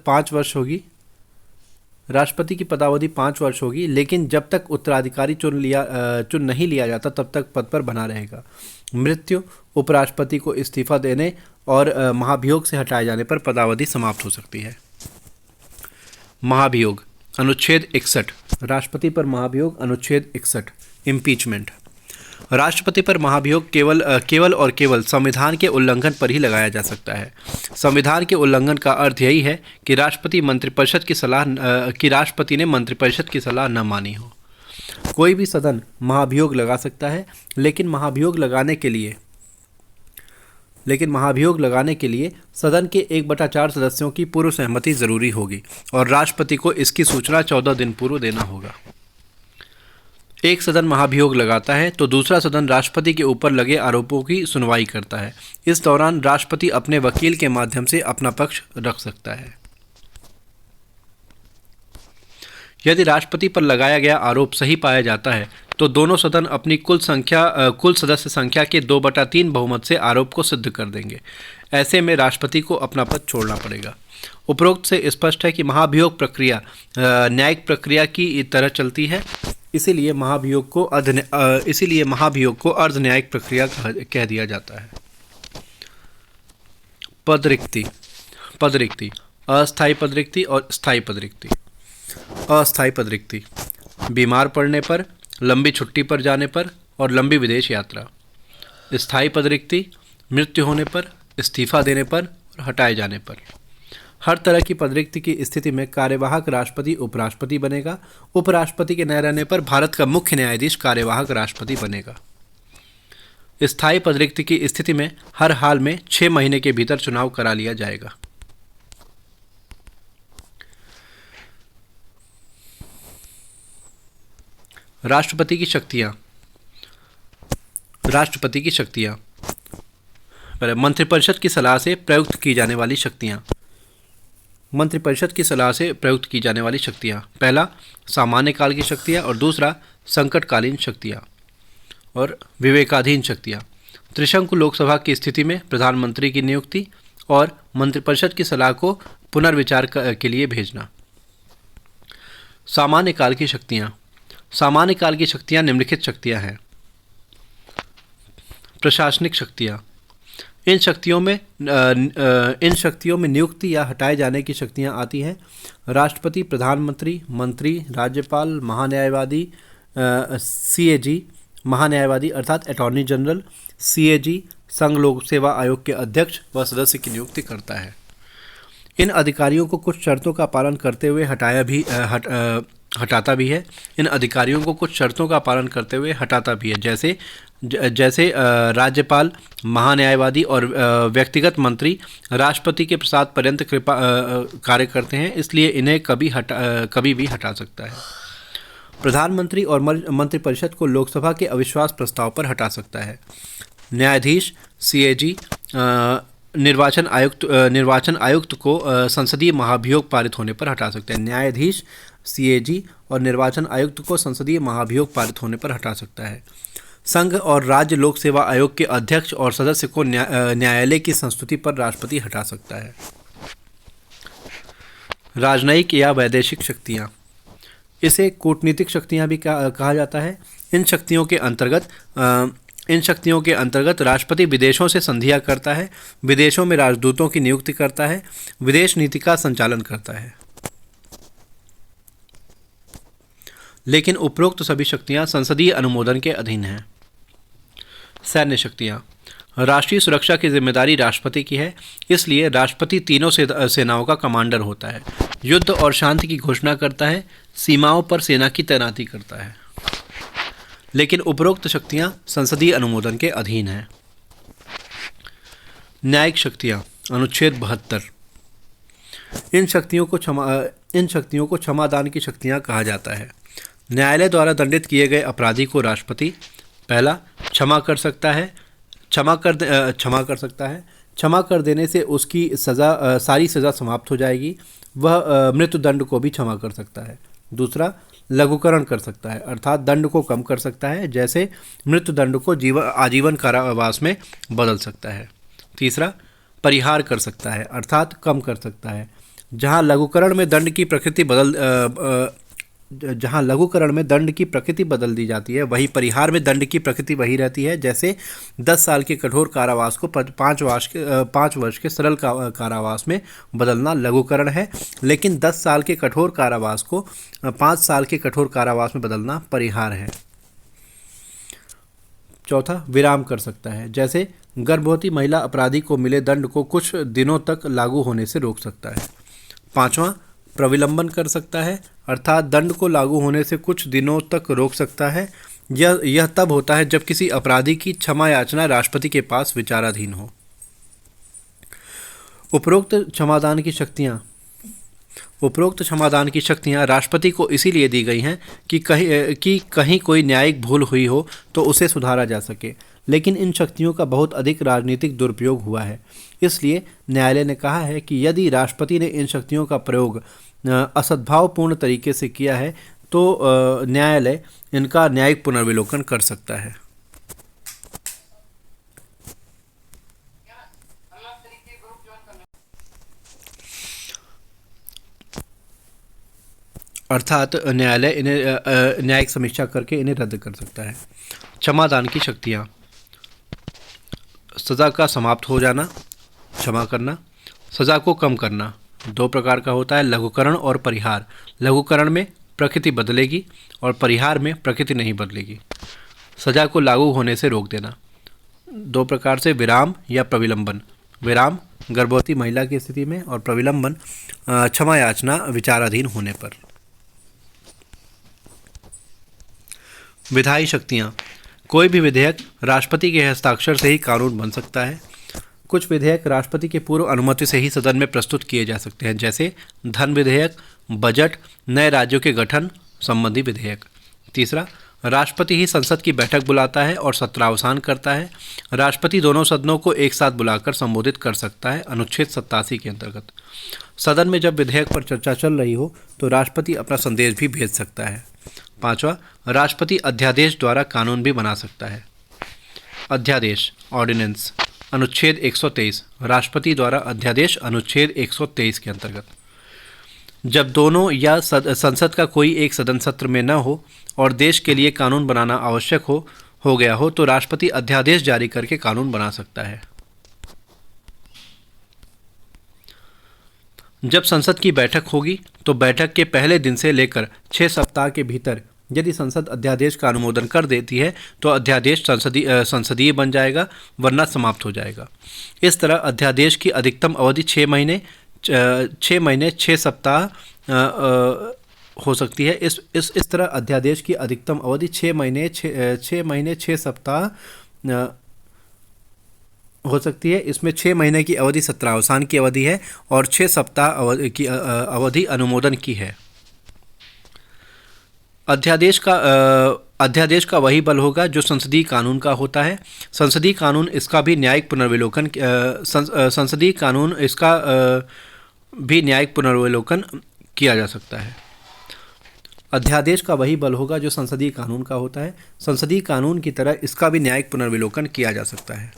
5 वर्ष होगी। राष्ट्रपति की पदावधि 5 वर्ष होगी, लेकिन जब तक उत्तराधिकारी चुन नहीं लिया जाता तब तक पद पर बना रहेगा। मृत्यु, उपराष्ट्रपति को इस्तीफा देने और महाभियोग से हटाए जाने पर पदावधि समाप्त हो सकती है। महाभियोग। अनुच्छेद 61। राष्ट्रपति पर महाभियोग। अनुच्छेद 61। इम्पीचमेंट। राष्ट्रपति पर महाभियोग केवल संविधान के उल्लंघन पर ही लगाया जा सकता है। संविधान के उल्लंघन का अर्थ यही है कि राष्ट्रपति ने मंत्रिपरिषद की सलाह न मानी हो। कोई भी सदन महाभियोग लगा सकता है, लेकिन महाभियोग लगाने के लिए सदन के 1/4 सदस्यों की पूर्व सहमति जरूरी होगी और राष्ट्रपति को इसकी सूचना 14 दिन पूर्व देना होगा। एक सदन महाभियोग लगाता है तो दूसरा सदन राष्ट्रपति के ऊपर लगे आरोपों की सुनवाई करता है। इस दौरान राष्ट्रपति अपने वकील के माध्यम से अपना पक्ष रख सकता है। यदि राष्ट्रपति पर लगाया गया आरोप सही पाया जाता है तो दोनों सदन अपनी कुल सदस्य संख्या के 2/3 बहुमत से आरोप को सिद्ध कर देंगे। ऐसे में राष्ट्रपति को अपना पद छोड़ना पड़ेगा। उपरोक्त से स्पष्ट है कि महाभियोग प्रक्रिया न्यायिक प्रक्रिया की तरह चलती है। इसीलिए महाभियोग को अर्ध न्यायिक प्रक्रिया कह दिया जाता है। पद रिक्ति। अस्थायी पद रिक्ति और स्थायी पद रिक्ति। अस्थायी पद रिक्ति। बीमार पड़ने पर, लंबी छुट्टी पर जाने पर और लंबी विदेश यात्रा। स्थायी पद रिक्ति। मृत्यु होने पर, इस्तीफा देने पर और हटाए जाने पर। हर तरह की पदरिक्ति की स्थिति में कार्यवाहक राष्ट्रपति उपराष्ट्रपति बनेगा। उपराष्ट्रपति के न रहने पर भारत का मुख्य न्यायाधीश कार्यवाहक राष्ट्रपति बनेगा। स्थायी पदरिक्ति की स्थिति में हर हाल में 6 महीने के भीतर चुनाव करा लिया जाएगा। राष्ट्रपति की शक्तियाँ। मंत्रिपरिषद की सलाह से प्रयुक्त की जाने वाली शक्तियाँ। पहला, सामान्य काल की शक्तियाँ और दूसरा, संकटकालीन शक्तियाँ और विवेकाधीन शक्तियाँ। त्रिशंकु लोकसभा की स्थिति में प्रधानमंत्री की नियुक्ति और मंत्रिपरिषद की सलाह को पुनर्विचार के लिए भेजना। सामान्य काल की शक्तियाँ निम्नलिखित शक्तियाँ हैं। प्रशासनिक शक्तियाँ। इन शक्तियों में नियुक्ति या हटाए जाने की शक्तियाँ आती हैं। राष्ट्रपति, प्रधानमंत्री, मंत्री, राज्यपाल, महान्यायवादी, CAG महान्यायवादी अर्थात अटॉर्नी जनरल, सीएजी संघ लोक सेवा आयोग के अध्यक्ष व सदस्य की नियुक्ति करता है। इन अधिकारियों को कुछ शर्तों का पालन करते हुए हटाता भी है। इन अधिकारियों को कुछ शर्तों का पालन करते हुए हटाता भी है, जैसे राज्यपाल, महान्यायवादी और व्यक्तिगत मंत्री राष्ट्रपति के प्रसाद पर्यंत कृपा कार्य करते हैं, इसलिए इन्हें कभी भी हटा सकता है। प्रधानमंत्री और मंत्रिपरिषद को लोकसभा के अविश्वास प्रस्ताव पर हटा सकता है। न्यायाधीश, सीएजी, निर्वाचन आयुक्त को संसदीय महाभियोग पारित होने पर हटा सकते हैं। न्यायाधीश, सीएजी और निर्वाचन आयुक्त को संसदीय महाभियोग पारित होने पर हटा सकता है। संघ और राज्य लोक सेवा आयोग के अध्यक्ष और सदस्य को न्यायालय की संस्तुति पर राष्ट्रपति हटा सकता है। राजनयिक या वैदेशिक शक्तियाँ, इसे कूटनीतिक शक्तियाँ भी कहा जाता है। इन शक्तियों के अंतर्गत राष्ट्रपति विदेशों से संधियाँ करता है, विदेशों में राजदूतों की नियुक्ति करता है, विदेश नीति का संचालन करता है। लेकिन उपरोक्त सभी शक्तियाँ संसदीय अनुमोदन के अधीन हैं। सैन्य शक्तियाँ, राष्ट्रीय सुरक्षा की जिम्मेदारी राष्ट्रपति की है, इसलिए राष्ट्रपति तीनों सेनाओं का कमांडर होता है, युद्ध और शांति की घोषणा करता है, सीमाओं पर सेना की तैनाती करता है। लेकिन उपरोक्त शक्तियां संसदीय अनुमोदन के अधीन हैं। न्यायिक शक्तियां, अनुच्छेद 72। इन शक्तियों को क्षमादान की शक्तियां कहा जाता है। न्यायालय द्वारा दंडित किए गए अपराधी को राष्ट्रपति पहला क्षमा कर सकता देने से उसकी सारी सज़ा समाप्त हो जाएगी। वह मृत्युदंड को भी क्षमा कर सकता है। दूसरा, लघुकरण कर सकता है, अर्थात दंड को कम कर सकता है, जैसे मृत्युदंड को आजीवन कारावास में बदल सकता है। तीसरा, परिहार कर सकता है, अर्थात कम कर सकता है। जहाँ लघुकरण में दंड की प्रकृति बदल दी जाती है, वहीं परिहार में दंड की प्रकृति वही रहती है। जैसे 10 साल के कठोर कारावास को 5 वर्ष के सरल कारावास में बदलना लघुकरण है, लेकिन 10 साल के कठोर कारावास को 5 साल के कठोर कारावास में बदलना परिहार है। चौथा, विराम कर सकता है, जैसे गर्भवती महिला अपराधी को मिले दंड को कुछ दिनों तक लागू होने से रोक सकता है। पांचवा, प्रविलंबन कर सकता है, अर्थात दंड को लागू होने से कुछ दिनों तक रोक सकता है। यह तब होता है जब किसी अपराधी की क्षमा याचना राष्ट्रपति के पास विचाराधीन हो। उपरोक्त क्षमादान की शक्तियां राष्ट्रपति को इसीलिए दी गई हैं कि कहीं कोई न्यायिक भूल हुई हो तो उसे सुधारा जा सके, लेकिन इन शक्तियों का बहुत अधिक राजनीतिक दुरुपयोग हुआ है। इसलिए न्यायालय ने कहा है कि यदि राष्ट्रपति ने इन शक्तियों का प्रयोग असद्भावपूर्ण तरीके से किया है तो न्यायालय इनका न्यायिक पुनर्विलोकन कर सकता है। अर्थात न्यायालय इन्हें न्यायिक समीक्षा करके इन्हें रद्द कर सकता है। क्षमादान की शक्तियाँ, सज़ा का समाप्त हो जाना, क्षमा करना, सज़ा को कम करना। 2 प्रकार का होता है, लघुकरण और परिहार। लघुकरण में प्रकृति बदलेगी और परिहार में प्रकृति नहीं बदलेगी। सज़ा को लागू होने से रोक देना 2 प्रकार से, विराम या प्रविलंबन। विराम गर्भवती महिला की स्थिति में और प्रविलंबन क्षमा याचना विचाराधीन होने पर। विधायी शक्तियाँ, कोई भी विधेयक राष्ट्रपति के हस्ताक्षर से ही कानून बन सकता है। कुछ विधेयक राष्ट्रपति के पूर्व अनुमति से ही सदन में प्रस्तुत किए जा सकते हैं, जैसे धन विधेयक, बजट, नए राज्यों के गठन संबंधी विधेयक। तीसरा, राष्ट्रपति ही संसद की बैठक बुलाता है और सत्रावसान करता है। राष्ट्रपति दोनों सदनों को एक साथ बुलाकर संबोधित कर सकता है, अनुच्छेद 87 के अंतर्गत। सदन में जब विधेयक पर चर्चा चल रही हो तो राष्ट्रपति अपना संदेश भी भेज सकता है। पांचवा, राष्ट्रपति अध्यादेश द्वारा कानून भी बना सकता है। अध्यादेश, ऑर्डिनेंस, अनुच्छेद 123, राष्ट्रपति द्वारा अध्यादेश अनुच्छेद 123 के अंतर्गत। जब दोनों या संसद का कोई एक सदन सत्र में न हो और देश के लिए कानून बनाना आवश्यक हो गया हो तो राष्ट्रपति अध्यादेश जारी करके कानून बना सकता है। जब संसद की बैठक होगी तो बैठक के पहले दिन से लेकर 6 सप्ताह के भीतर यदि संसद अध्यादेश का अनुमोदन कर देती है तो अध्यादेश संसदीय बन जाएगा, वरना समाप्त हो जाएगा। इस तरह अध्यादेश की अधिकतम अवधि 6 महीने 6 सप्ताह हो सकती है। इस तरह अध्यादेश की अधिकतम अवधि 6 महीने 6 सप्ताह हो सकती है। इसमें 6 महीने की अवधि सत्रावसान की अवधि है और 6 सप्ताह अवधि अनुमोदन की है। अध्यादेश का वही बल होगा जो संसदीय कानून का होता है। संसदीय कानून इसका भी न्यायिक पुनर्विलोकन किया जा सकता है। अध्यादेश का वही बल होगा जो संसदीय कानून का होता है। संसदीय कानून की तरह इसका भी न्यायिक पुनर्विलोकन किया जा सकता है।